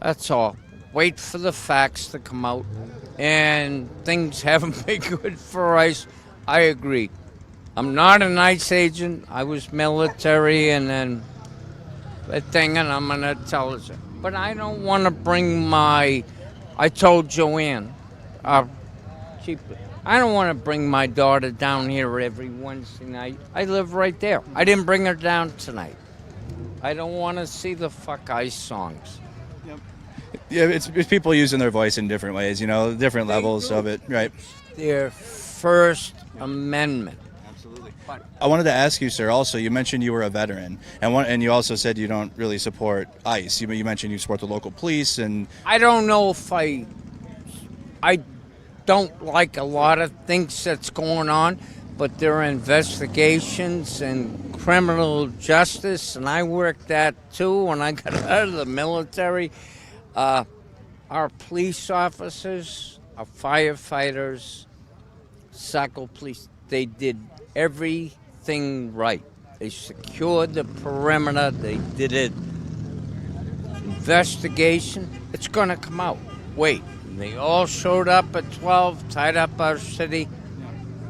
That's all. Wait for the facts to come out. And things haven't been good for ICE. I agree. I'm not an ICE agent. I was military and then a thing, and I'm an intelligent. But I don't want to bring I told Joanne, I don't want to bring my daughter down here every Wednesday night. I live right there. I didn't bring her down tonight. I don't want to see the fuck ICE songs. Yeah, it's people using their voice in different ways, different levels of it, right? Their First Amendment. Absolutely. I wanted to ask you, sir, also, you mentioned you were a veteran, and you also said you don't really support ICE. You mentioned you support the local police, and I don't know if I don't like a lot of things that's going on, but there are investigations and criminal justice, and I worked that too when I got out of the military. Our police officers, our firefighters, Saco police, they did everything right. They secured the perimeter. They did it. Investigation, it's going to come out. Wait, they all showed up at 12, tied up our city,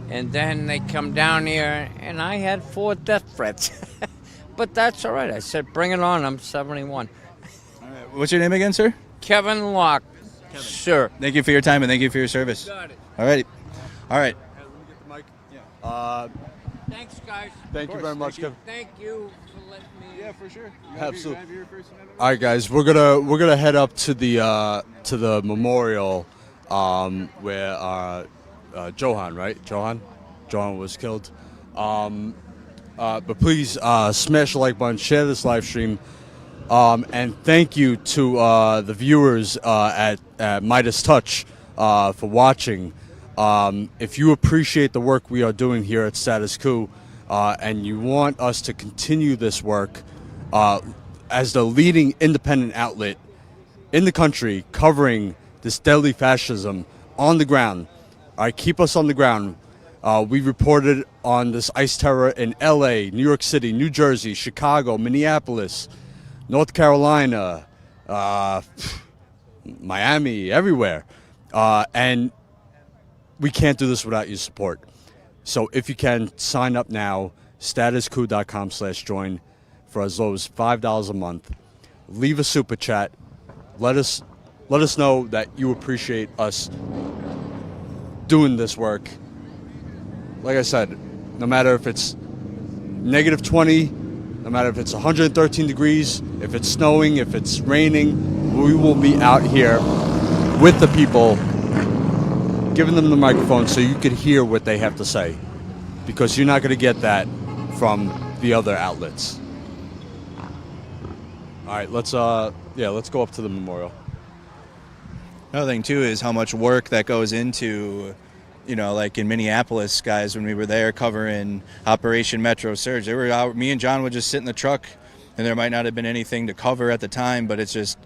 and then they come down here, and I had 4 death threats. But that's all right. I said, bring it on. I'm 71. All right. What's your name again, sir? Kevin Locke, sir. Thank you for your time and thank you for your service. Got it. All right. All right. Hey, let me get the mic. Yeah. Thanks, guys. Thank you very much, Kevin. Thank you for letting me. Yeah, for sure. Absolutely. All right, guys, we're gonna head up to the memorial where Johan, right? Johan was killed. But please smash the like button, share this live stream, and thank you to the viewers at Midas Touch for watching. If you appreciate the work we are doing here at Status Quo, and you want us to continue this work as the leading independent outlet in the country covering this deadly fascism on the ground, all right, keep us on the ground. We reported on this ICE terror in LA, New York City, New Jersey, Chicago, Minneapolis, North Carolina, Miami, everywhere. And we can't do this without your support. So if you can, sign up now, statusquo.com/join for as low as $5 a month. Leave a super chat. Let us know that you appreciate us doing this work. Like I said, no matter if it's -20, no matter if it's 113 degrees, if it's snowing, if it's raining, we will be out here with the people, giving them the microphone so you could hear what they have to say, because you're not going to get that from the other outlets. All right, let's go up to the memorial. Another thing too is how much work that goes into, like in Minneapolis, guys, when we were there covering Operation Metro Surge, they were out. Me and John would just sit in the truck, and there might not have been anything to cover at the time, but it's just,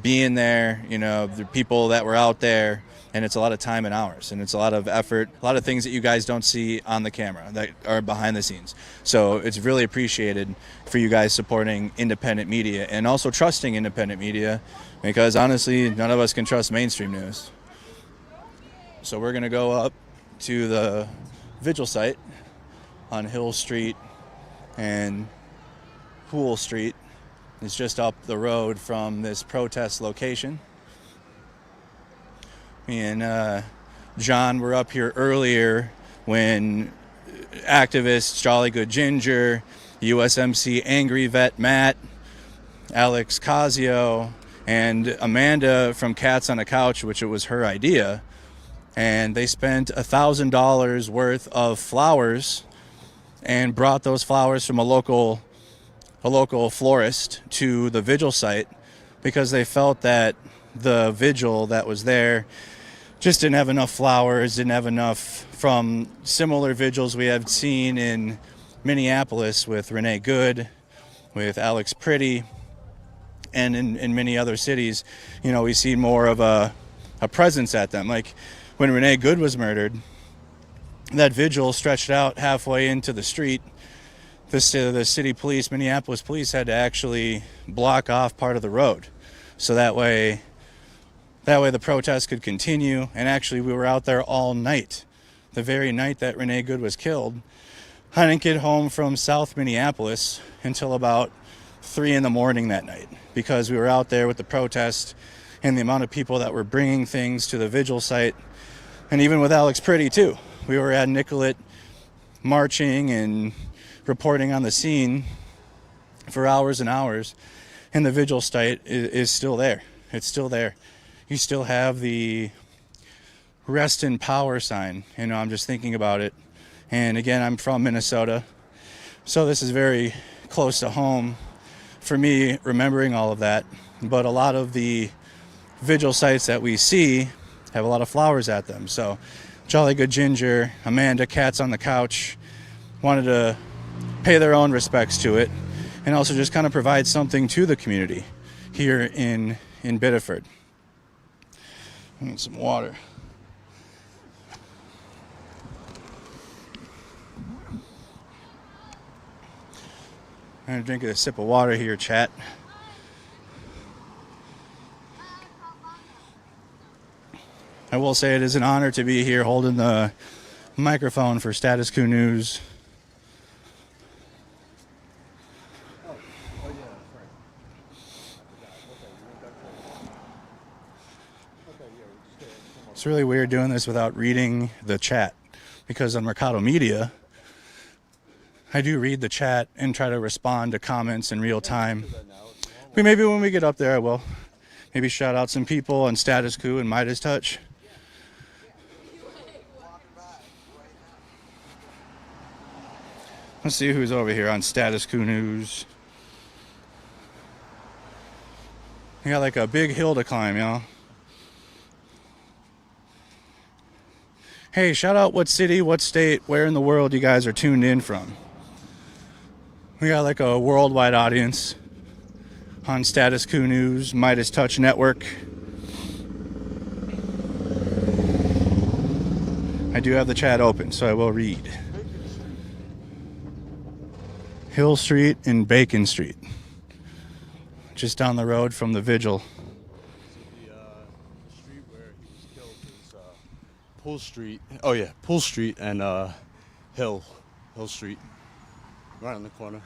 being there, the people that were out there, and it's a lot of time and hours, and it's a lot of effort, a lot of things that you guys don't see on the camera that are behind the scenes. So it's really appreciated for you guys supporting independent media and also trusting independent media, because honestly, none of us can trust mainstream news. So we're going to go up to the vigil site on Hill Street and Pool Street. It's just up the road from this protest location. Me and John were up here earlier when activists Jolly Good Ginger, USMC Angry Vet Matt, Alex Casio, and Amanda from Cats on a Couch, which it was her idea, and they spent $1,000 worth of flowers and brought those flowers from a local florist to the vigil site, because they felt that the vigil that was there just didn't have enough flowers, didn't have enough from similar vigils we have seen in Minneapolis with Renee Good, with Alex Pretty, and in many other cities. We see more of a presence at them. Like when Renee Good was murdered, that vigil stretched out halfway into the street. The city police, Minneapolis police, had to actually block off part of the road, so that way the protest could continue. And actually, we were out there all night, the very night that Renee Good was killed. I didn't get home from South Minneapolis until about 3 a.m. that night, because we were out there with the protest and the amount of people that were bringing things to the vigil site. And even with Alex Pretty too, we were at Nicollet marching and reporting on the scene for hours and hours, and the vigil site is still there. It's still there. You still have the rest in power sign. I'm just thinking about it. And again, I'm from Minnesota, so this is very close to home for me, remembering all of that. But a lot of the vigil sites that we see have a lot of flowers at them. So Jolly Good Ginger, Amanda, Cats on the Couch, wanted to pay their own respects to it, and also just kind of provide something to the community here in Biddeford. I need some water. I'm drinking a sip of water here, chat. I will say it is an honor to be here holding the microphone for Status Quo News. It's really weird doing this without reading the chat, because on Mercado Media, I do read the chat and try to respond to comments in real time. But maybe when we get up there, I will. Maybe shout out some people on Status Quo and Midas Touch. Let's see who's over here on Status Quo News. We got like a big hill to climb, y'all. Hey, shout out what city, what state, where in the world you guys are tuned in from. We got like a worldwide audience on Status Quo News, Midas Touch Network. I do have the chat open, so I will read. Hill Street and Bacon Street, just down the road from the vigil. The street where he was killed is Pool Street. Oh yeah, Pool Street and Hill Street, right on the corner.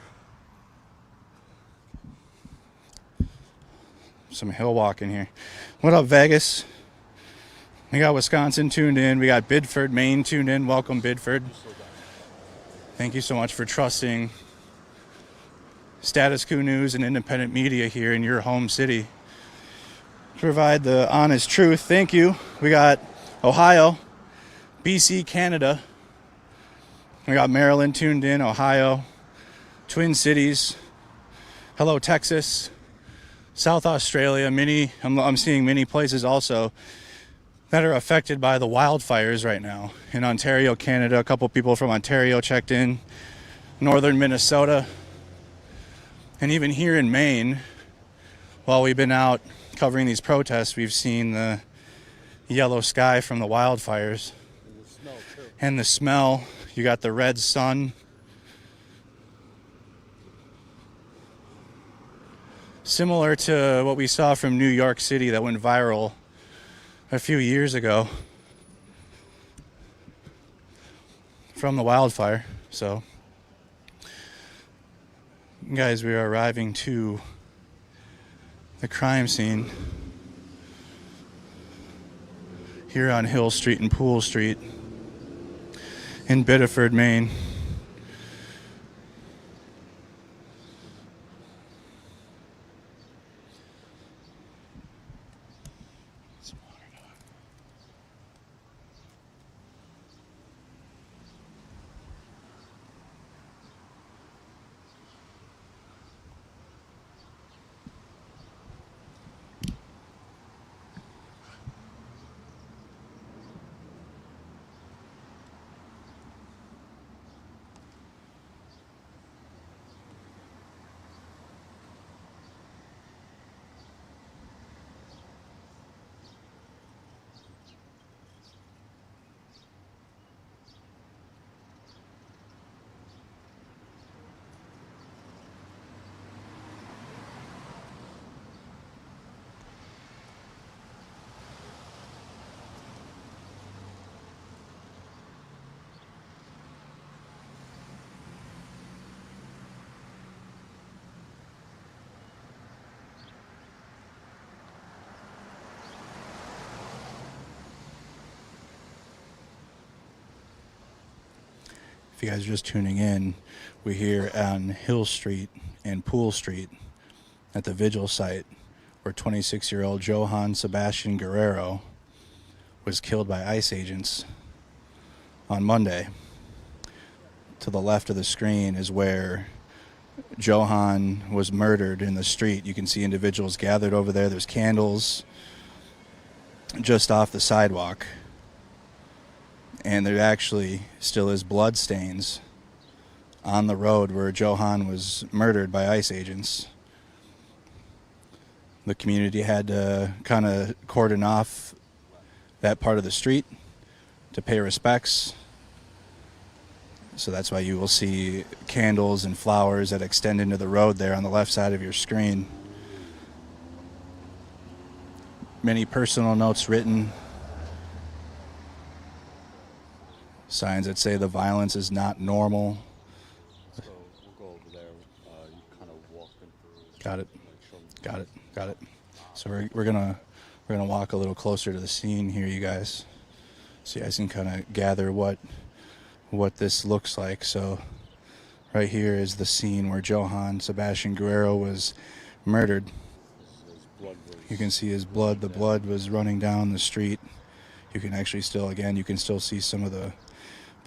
Some hill walking here. What up, Vegas? We got Wisconsin tuned in. We got Biddeford, Maine tuned in. Welcome, Biddeford. Thank you so much for trusting Status Quo News and independent media here in your home city. Provide the honest truth. Thank you. We got Ohio, BC, Canada. We got Maryland tuned in, Ohio, Twin Cities. Hello, Texas, South Australia. I'm seeing many places also that are affected by the wildfires right now. In Ontario, Canada, a couple people from Ontario checked in. Northern Minnesota. And even here in Maine, while we've been out covering these protests, we've seen the yellow sky from the wildfires. And the smell. You got the red sun. Similar to what we saw from New York City that went viral a few years ago from the wildfire. So, guys, we are arriving to the crime scene here on Hill Street and Pool Street in Biddeford, Maine. If you guys are just tuning in, we're here on Hill Street and Pool Street at the vigil site where 26-year-old Joan Sebastian Guerrero was killed by ICE agents on Monday. To the left of the screen is where Joan was murdered in the street. You can see individuals gathered over there. There's candles just off the sidewalk. And there actually still is blood stains on the road where Joan was murdered by ICE agents. The community had to kind of cordon off that part of the street to pay respects. So that's why you will see candles and flowers that extend into the road there on the left side of your screen. Many personal notes written. Signs that say the violence is not normal. So we'll go over there. You kind of walk them through. Got it. Got it. So we're gonna walk a little closer to the scene here, you guys, so you guys can kind of gather what this looks like. So right here is the scene where Joan Sebastian Guerrero was murdered. You can see his blood. The blood was running down the street. You can actually you can still see some of the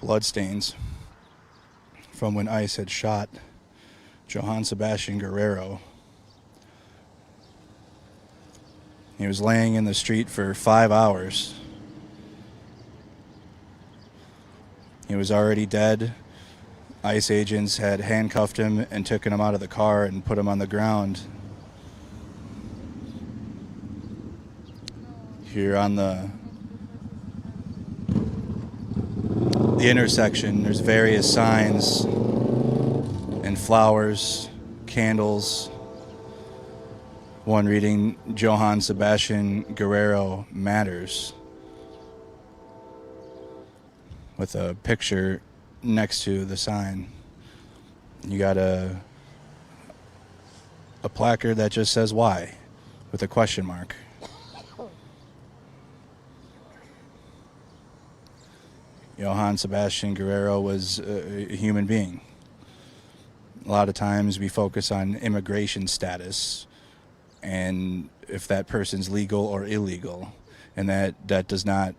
blood stains from when ICE had shot Joan Sebastian Guerrero. He was laying in the street for 5 hours. He was already dead. ICE agents had handcuffed him and taken him out of the car and put him on the ground. Here on the intersection, there's various signs and flowers, candles. One reading, Joan Sebastian Guerrero matters, with a picture next to the sign. You got a placard that just says why, with a question mark. Joan Sebastian Guerrero was a human being. A lot of times we focus on immigration status and if that person's legal or illegal, and that does not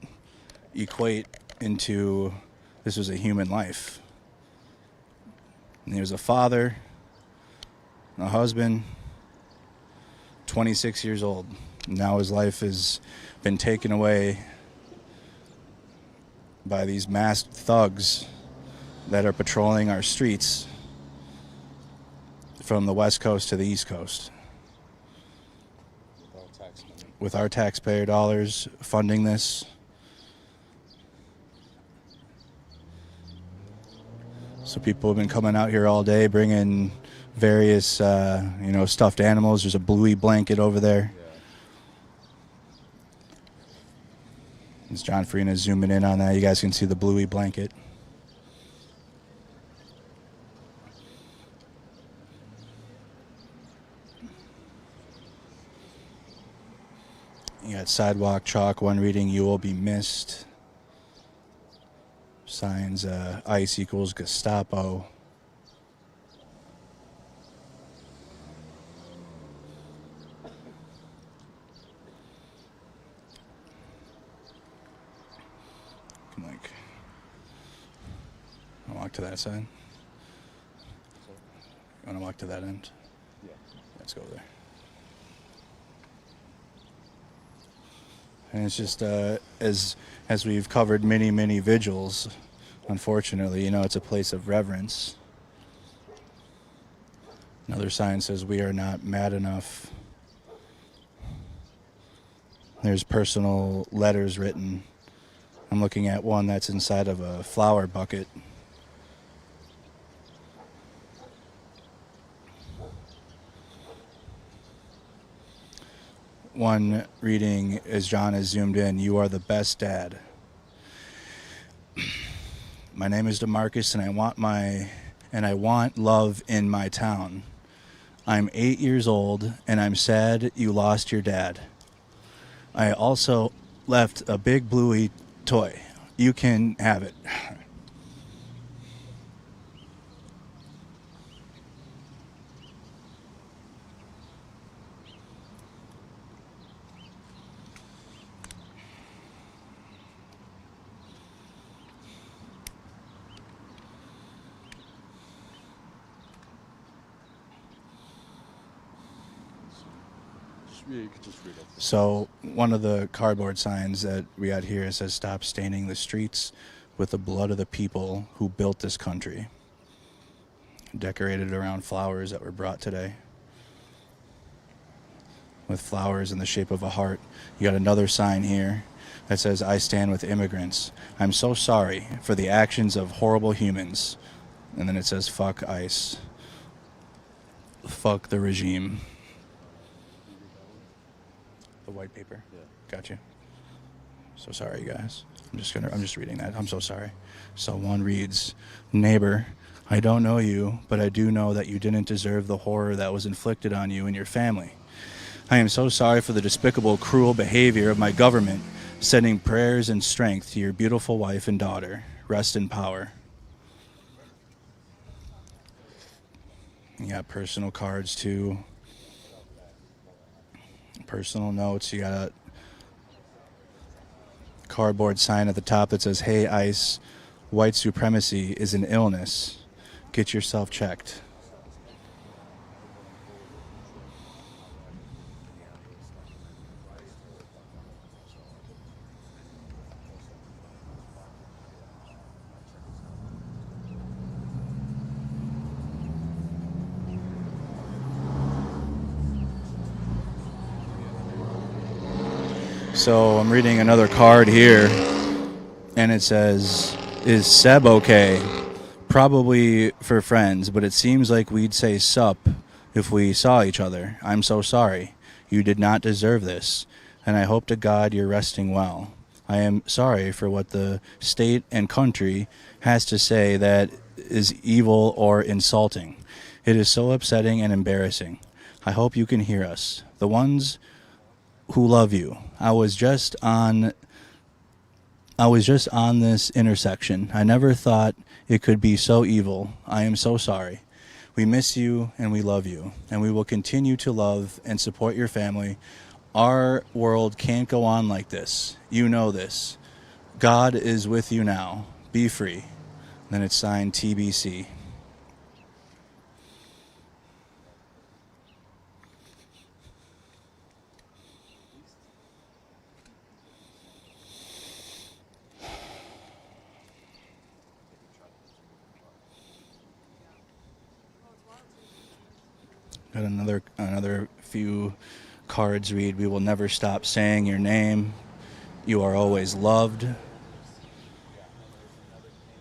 equate into this was a human life. And he was a father, a husband, 26 years old. Now his life has been taken away by these masked thugs that are patrolling our streets from the West Coast to the East Coast. With our taxpayer dollars funding this. So people have been coming out here all day bringing various, stuffed animals. There's a bluey blanket over there. As John Farina is zooming in on that, you guys can see the bluey blanket. You got sidewalk chalk, one reading, "You will be missed." Signs, ICE equals Gestapo. I'll walk to that side. You want to walk to that end? Yeah. Let's go there. And it's just as we've covered many vigils, unfortunately, it's a place of reverence. Another sign says, "We are not mad enough." There's personal letters written. I'm looking at one that's inside of a flower bucket. One reading, as John has zoomed in, "You are the best dad. My name is DeMarcus, and I want love in my town. I'm 8 years old, and I'm sad you lost your dad. I also left a big bluey toy. You can have it." Yeah, you could just read it. So one of the cardboard signs that we got here says, "Stop staining the streets with the blood of the people who built this country." Decorated around flowers that were brought today, with flowers in the shape of a heart. You got another sign here that says, I stand with immigrants. I'm so sorry for the actions of horrible humans. And then it says, fuck ICE. Fuck the regime. The white paper? Yeah. Got you. So sorry, guys. I'm just reading that. I'm so sorry. So one reads, neighbor, I don't know you, but I do know that you didn't deserve the horror that was inflicted on you and your family. I am so sorry for the despicable, cruel behavior of my government, sending prayers and strength to your beautiful wife and daughter. Rest in power. You got personal cards, too. Personal notes. You got a cardboard sign at the top that says, hey, ICE, white supremacy is an illness. Get yourself checked. So I'm reading another card here, and it says, is Seb okay? Probably for friends, but it seems like we'd say sup if we saw each other. I'm so sorry. You did not deserve this, and I hope to God you're resting well. I am sorry for what the state and country has to say that is evil or insulting. It is so upsetting and embarrassing. I hope you can hear us. The ones who love you. I was just on this intersection. I never thought it could be so evil. I am so sorry. We miss you and we love you, and we will continue to love and support your family. Our world can't go on like this. You know this. God is with you now. Be free. Then it's signed TBC. Got another few cards read, we will never stop saying your name. You are always loved.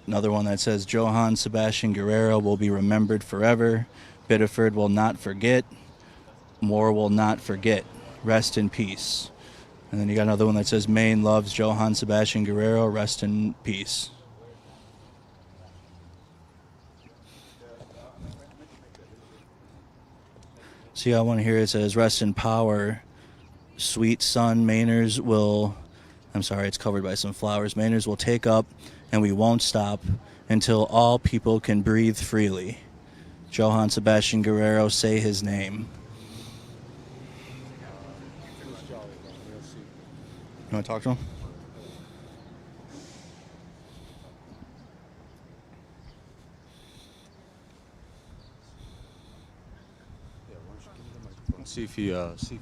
Another one that says, Joan Sebastian Guerrero will be remembered forever. Biddeford will not forget. Moore will not forget. Rest in peace. And then you got another one that says, Maine loves Joan Sebastian Guerrero. Rest in peace. See, I want to hear it says, rest in power, sweet son, Mainers will, I'm sorry, it's covered by some flowers. Mainers will take up, and we won't stop until all people can breathe freely. Joan Sebastian Guerrero, say his name. You want to talk to him? See if he wants.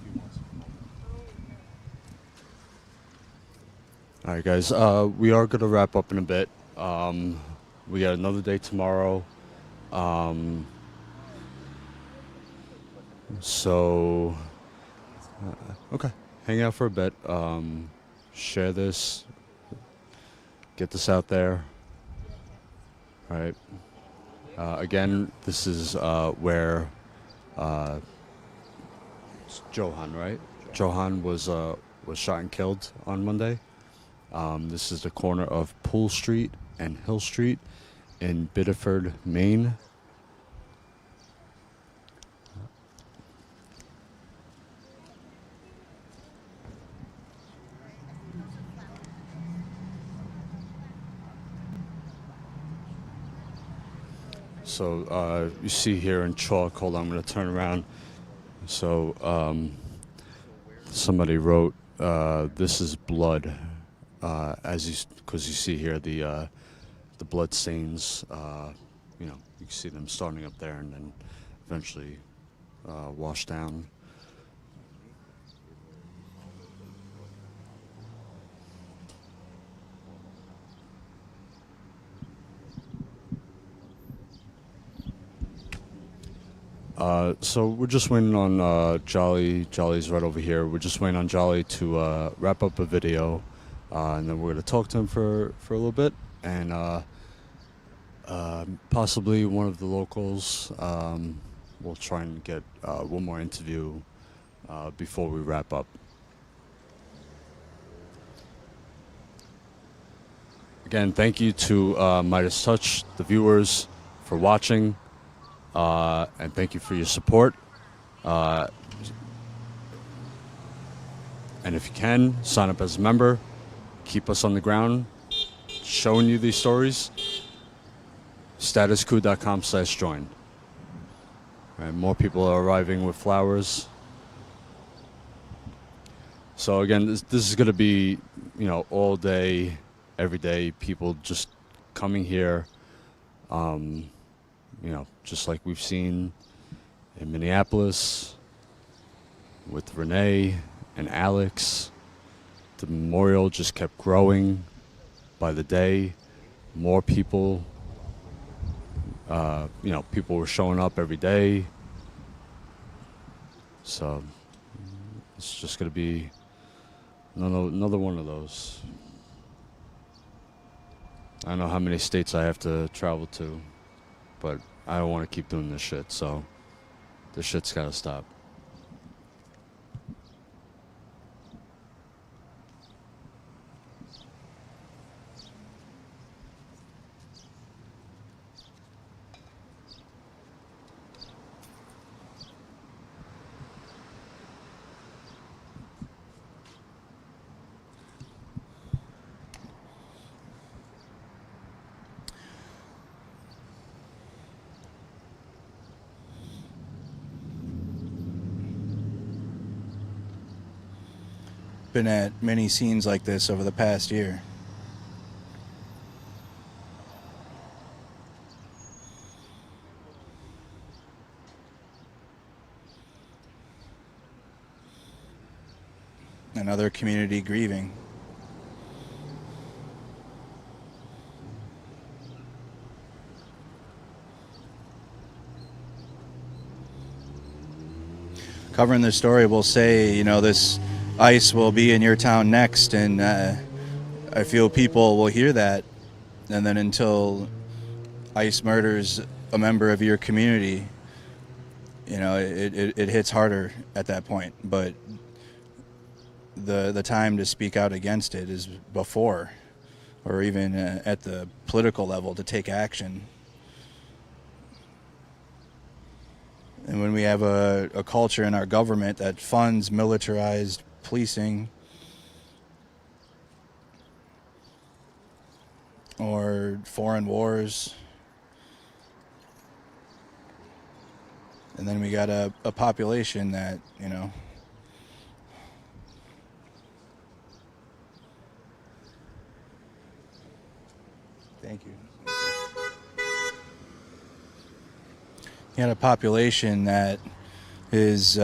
All right, guys. We are gonna wrap up in a bit. We got another day tomorrow. So okay, hang out for a bit. Share this. Get this out there. All right. Again, this is where. Johan, right? Johan was shot and killed on Monday. This is the corner of Pool Street and Hill Street in Biddeford, Maine. So you see here in chalk, hold on, I'm going to turn around. So somebody wrote, "This is blood," because you see here the blood stains. You can see them starting up there and then eventually wash down. So we're just waiting on Jolly. Jolly's right over here. We're just waiting on Jolly to wrap up a video. and then we're going to talk to him for a little bit, and possibly one of the locals. We'll try and get one more interview before we wrap up. Again, thank you to Midas Touch, the viewers, for watching, and thank you for your support. And if you can, sign up as a member. Keep us on the ground, showing you these stories. Statuscoup.com/join. Right, more people are arriving with flowers. So again, this is going to be, all day, every day, people just coming here, just like we've seen in Minneapolis with Renee and Alex. The memorial just kept growing by the day. More people, people were showing up every day. So it's just going to be another one of those. I don't know how many states I have to travel to, but I don't want to keep doing this shit, so this shit's got to stop. Been at many scenes like this over the past year. Another community grieving. Covering this story, we'll say, this ICE will be in your town next, and I feel people will hear that, and then until ICE murders a member of your community, it hits harder at that point. But the time to speak out against it is before, or even at the political level, to take action. And when we have a culture in our government that funds militarized policing or foreign wars, and then we got a population that, thank you. You had a population that is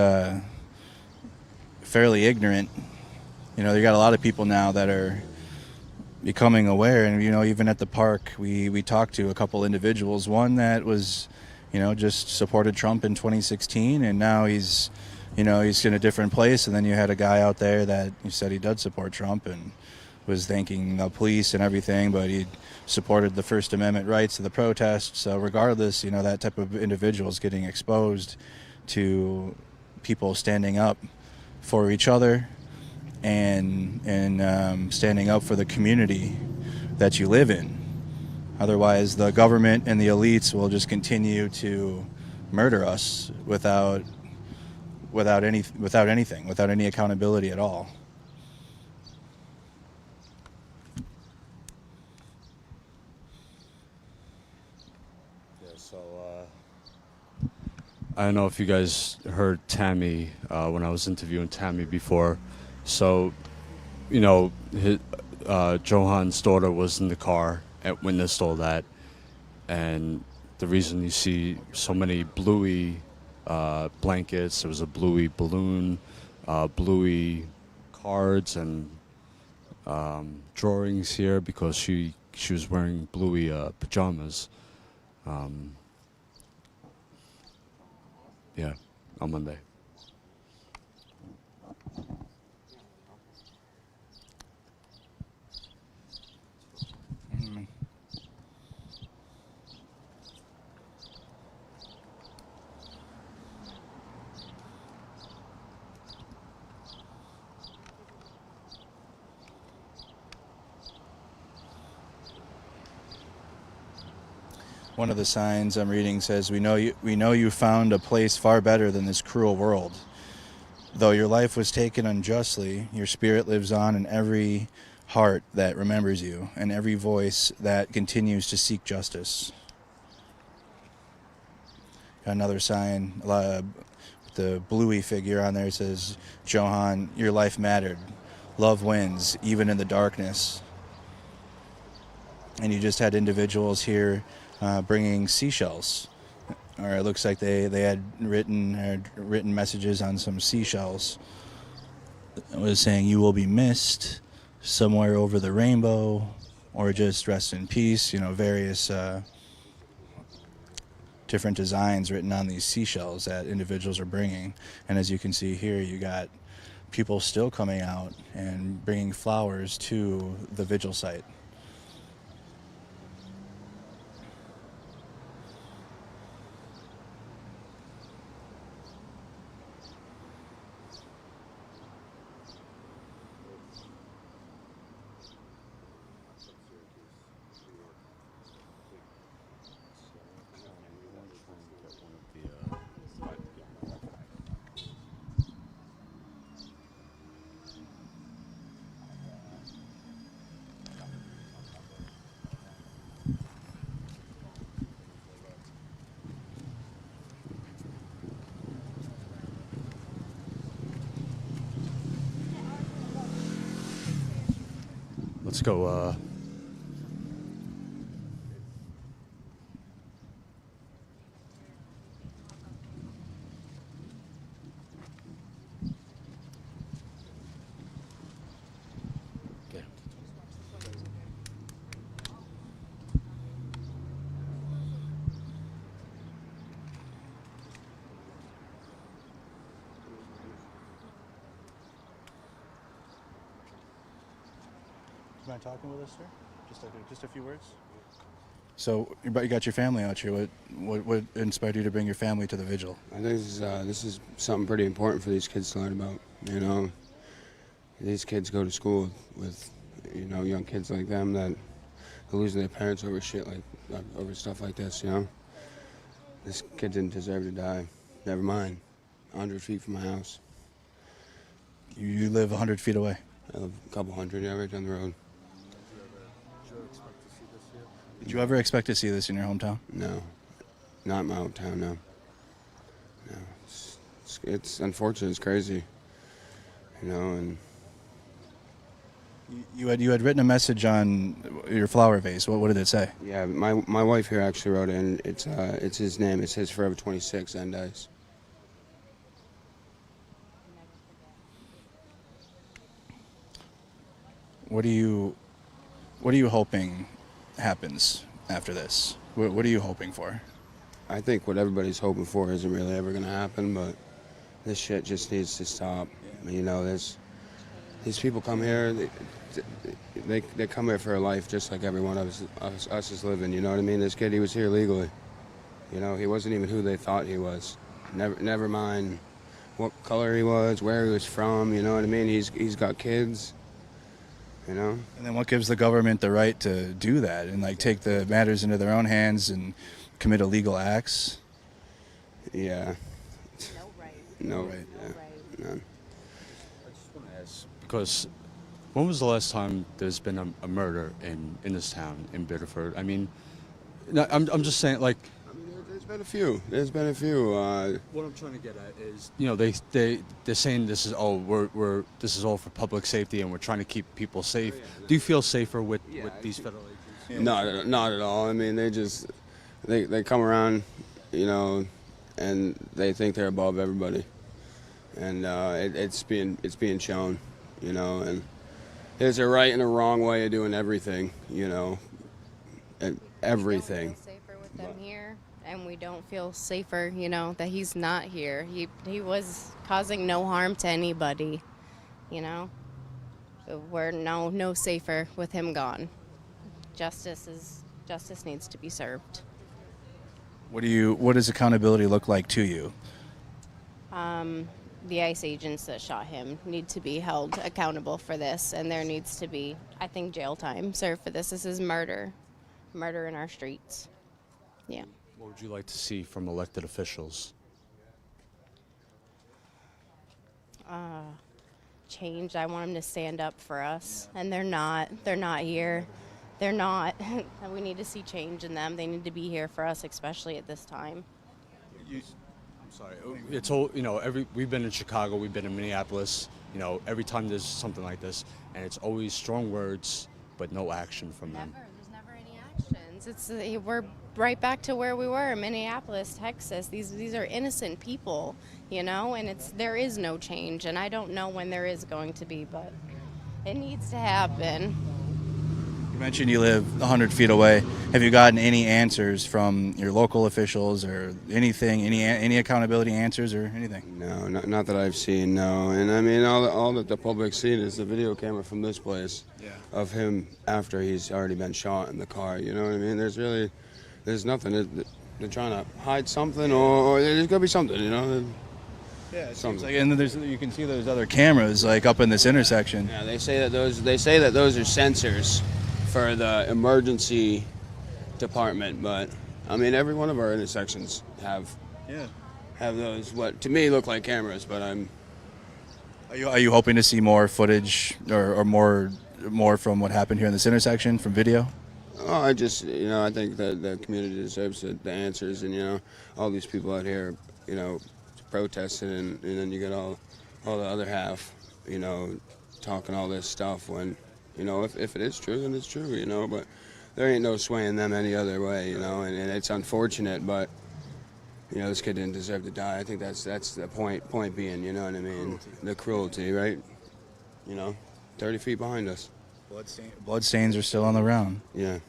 fairly ignorant. You got a lot of people now that are becoming aware, and even at the park we talked to a couple individuals, one that was just supported Trump in 2016, and now he's in a different place. And then you had a guy out there that he said he did support Trump and was thanking the police and everything, but he supported the First Amendment rights of the protest. So regardless, that type of individual is getting exposed to people standing up for each other and standing up for the community that you live in. Otherwise, the government and the elites will just continue to murder us without any accountability at all. I don't know if you guys heard Tammy when I was interviewing Tammy before. So, Johan's daughter was in the car and witnessed all that. And the reason you see so many bluey blankets, there was a bluey balloon, bluey cards and drawings here, because she was wearing bluey pajamas. Yeah, on Monday. One of the signs I'm reading says, we know you found a place far better than this cruel world. Though your life was taken unjustly, your spirit lives on in every heart that remembers you and every voice that continues to seek justice. Another sign, the bluey figure on there says, Johan, your life mattered. Love wins, even in the darkness. And you just had individuals here bringing seashells. Or it looks like they had written messages on some seashells. It was saying, you will be missed, somewhere over the rainbow, or just rest in peace, various different designs written on these seashells that individuals are bringing. And as you can see here, you got people still coming out and bringing flowers to the vigil site. Let's go. Okay. Do you mind talking with us, sir? Just a few words. So, you got your family out here. What inspired you to bring your family to the vigil? I think this is something pretty important for these kids to learn about. These kids go to school with young kids like them that are losing their parents over over stuff like this. This kid didn't deserve to die. Never mind, 100 feet from my house. You live 100 feet away. I live a couple hundred, right down the road. Did you ever expect to see this in your hometown? No, not in my hometown. No. It's unfortunate. It's crazy. And you had written a message on your flower vase. What did it say? yeah, my wife here actually wrote it, and it's his name. It says Forever 26 and Ice. What are you hoping happens after this? What are you hoping for? I think what everybody's hoping for isn't really ever going to happen, but this shit just needs to stop. These people come here, they come here for a life just like every one of us is living, you know what I mean? This kid, he was here legally. He wasn't even who they thought he was. Never mind what color he was, where he was from, you know what I mean? He's got kids. And then what gives the government the right to do that and take the matters into their own hands and commit illegal acts? Yeah. No right. No right. Yeah. None. I just want to ask, because when was the last time there's been a murder in this town, in Biddeford? I mean, I'm just saying, There's been a few. What I'm trying to get at is, they're saying this is this is all for public safety, and we're trying to keep people safe. Do you feel safer with these federal agents? Not at all. I mean, they come around, and they think they're above everybody, and it's being shown, and there's a right and a wrong way of doing everything, everything. We don't feel safer with them here, and we don't feel safer, that he's not here. He was causing no harm to anybody, So we're no safer with him gone. Justice needs to be served. What does accountability look like to you? The ICE agents that shot him need to be held accountable for this, and there needs to be, I think, jail time served for this. This is murder in our streets. Yeah. What would you like to see from elected officials? Change. I want them to stand up for us, and they're not. They're not here. They're not. And we need to see change in them. They need to be here for us, especially at this time. I'm sorry. It's all, we've been in Chicago, we've been in Minneapolis, every time there's something like this, and it's always strong words, but no action from them. There's never any actions. We're right back to where we were in Minneapolis, Texas. These are innocent people, and there is no change, and I don't know when there is going to be, but it needs to happen. You mentioned you live 100 feet away. Have you gotten any answers from your local officials or anything, any accountability answers or anything? No, not that I've seen, no. And I mean, all that the public's seen is the video camera from this place of him after he's already been shot in the car. You know what I mean? There's nothing. They're trying to hide something, or there's got to be something, Yeah, it seems like, and then you can see there's other cameras like up in this intersection. Yeah, they say that those are sensors for the emergency department, but I mean every one of our intersections have those what to me look like cameras, but Are you hoping to see more footage or more from what happened here in this intersection from video? Oh, I just I think that the community deserves the answers, and all these people out here protesting, and then you get all the other half talking all this stuff when if it is true, then it's true, but there ain't no swaying them any other way, and it's unfortunate, but this kid didn't deserve to die. I think that's the point being, you know what I mean? The cruelty, right? 30 feet behind us. Blood stains are still on the ground. Yeah.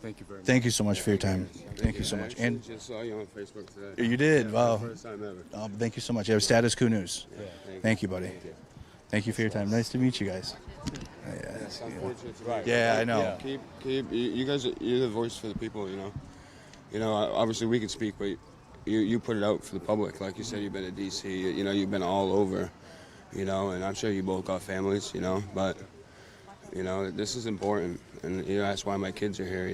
Thank you very much. Thank you so much for your time. Thank you so much. And just saw you on Facebook today. you did? Wow. First time ever. Thank you so much. Status Coup News. Thank you, buddy. Thank you for your time. Nice to meet you guys. Yeah, I know. Keep. You guys, you're the voice for the people. Obviously we can speak, but you put it out for the public. Like you said, you've been to D.C. You've been all over. And I'm sure you both got families. But this is important, and that's why my kids are here.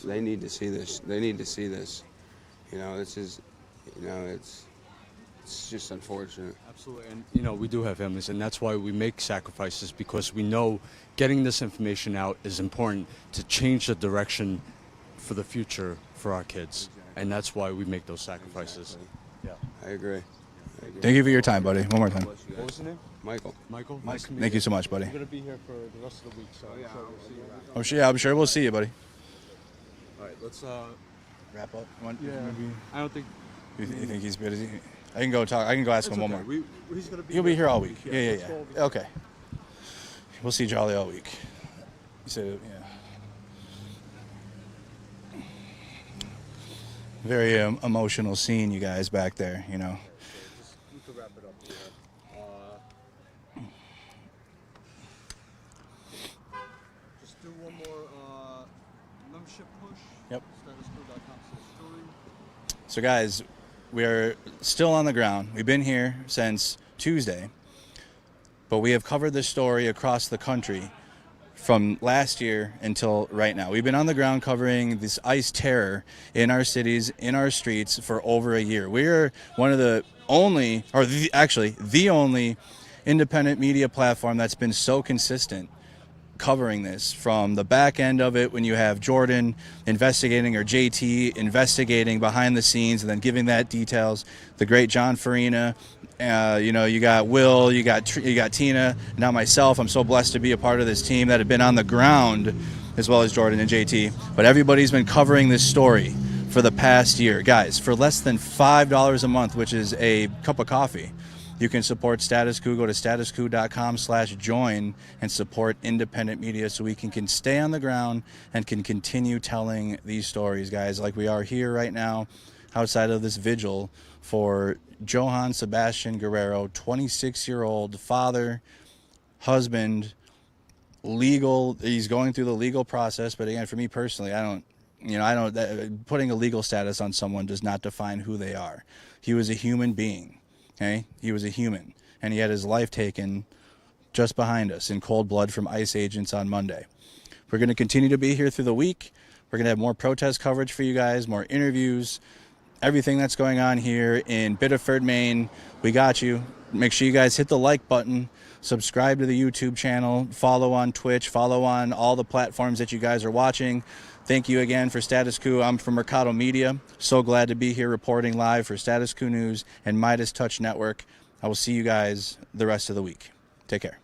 They need to see this. They need to see this. This is, it's just unfortunate. Absolutely, and we do have families, and that's why we make sacrifices, because we know getting this information out is important to change the direction for the future for our kids, and that's why we make those sacrifices. Exactly. Yeah, I agree. Thank you for your time, buddy. One more time. What was your name? Michael. Nice to meet Thank you so much, buddy. We're going to be here for the rest of the week, so we'll see you around. Oh, sure, yeah, I'm sure we'll see you, buddy. All right, let's Wrap up. I don't think You think he's busy? I can go talk. I can go ask him one more. He's going to be He'll be here all week. Yeah, Yeah. Okay. We'll see Jolly all week. You said, yeah. Very emotional scene, you guys back there. We could wrap it up here. Just do one more membership push. Yep. Statusquo.com/story. So, guys, we are still on the ground. We've been here since Tuesday, but we have covered this story across the country from last year until right now. We've been on the ground covering this ICE terror in our cities, in our streets for over a year. We are one of the only, or the only independent media platform that's been so consistent covering this, from the back end of it when you have Jordan investigating, or JT investigating behind the scenes and then giving that details, the great John Farina, you got Will, you got Tina, now myself. I'm so blessed to be a part of this team that have been on the ground, as well as Jordan and JT, but everybody's been covering this story for the past year. Guys, for less than $5 a month, which is a cup of coffee, you can support Status Coup. Go to statusquo.com/join and support independent media so we can stay on the ground and can continue telling these stories, guys, like we are here right now outside of this vigil for Joan Sebastian Guerrero, 26-year-old father, husband, legal. He's going through the legal process, but again, for me personally, putting a legal status on someone does not define who they are. He was a human being. Okay, he was a human, and he had his life taken just behind us in cold blood from ICE agents on Monday. We're going to continue to be here through the week. We're going to have more protest coverage for you guys, more interviews, everything that's going on here in Biddeford, Maine. We got you. Make sure you guys hit the like button, subscribe to the YouTube channel, follow on Twitch, follow on all the platforms that you guys are watching. Thank you again for Status Coup. I'm from Mercado Media. So glad to be here reporting live for Status Coup News and Midas Touch Network. I will see you guys the rest of the week. Take care.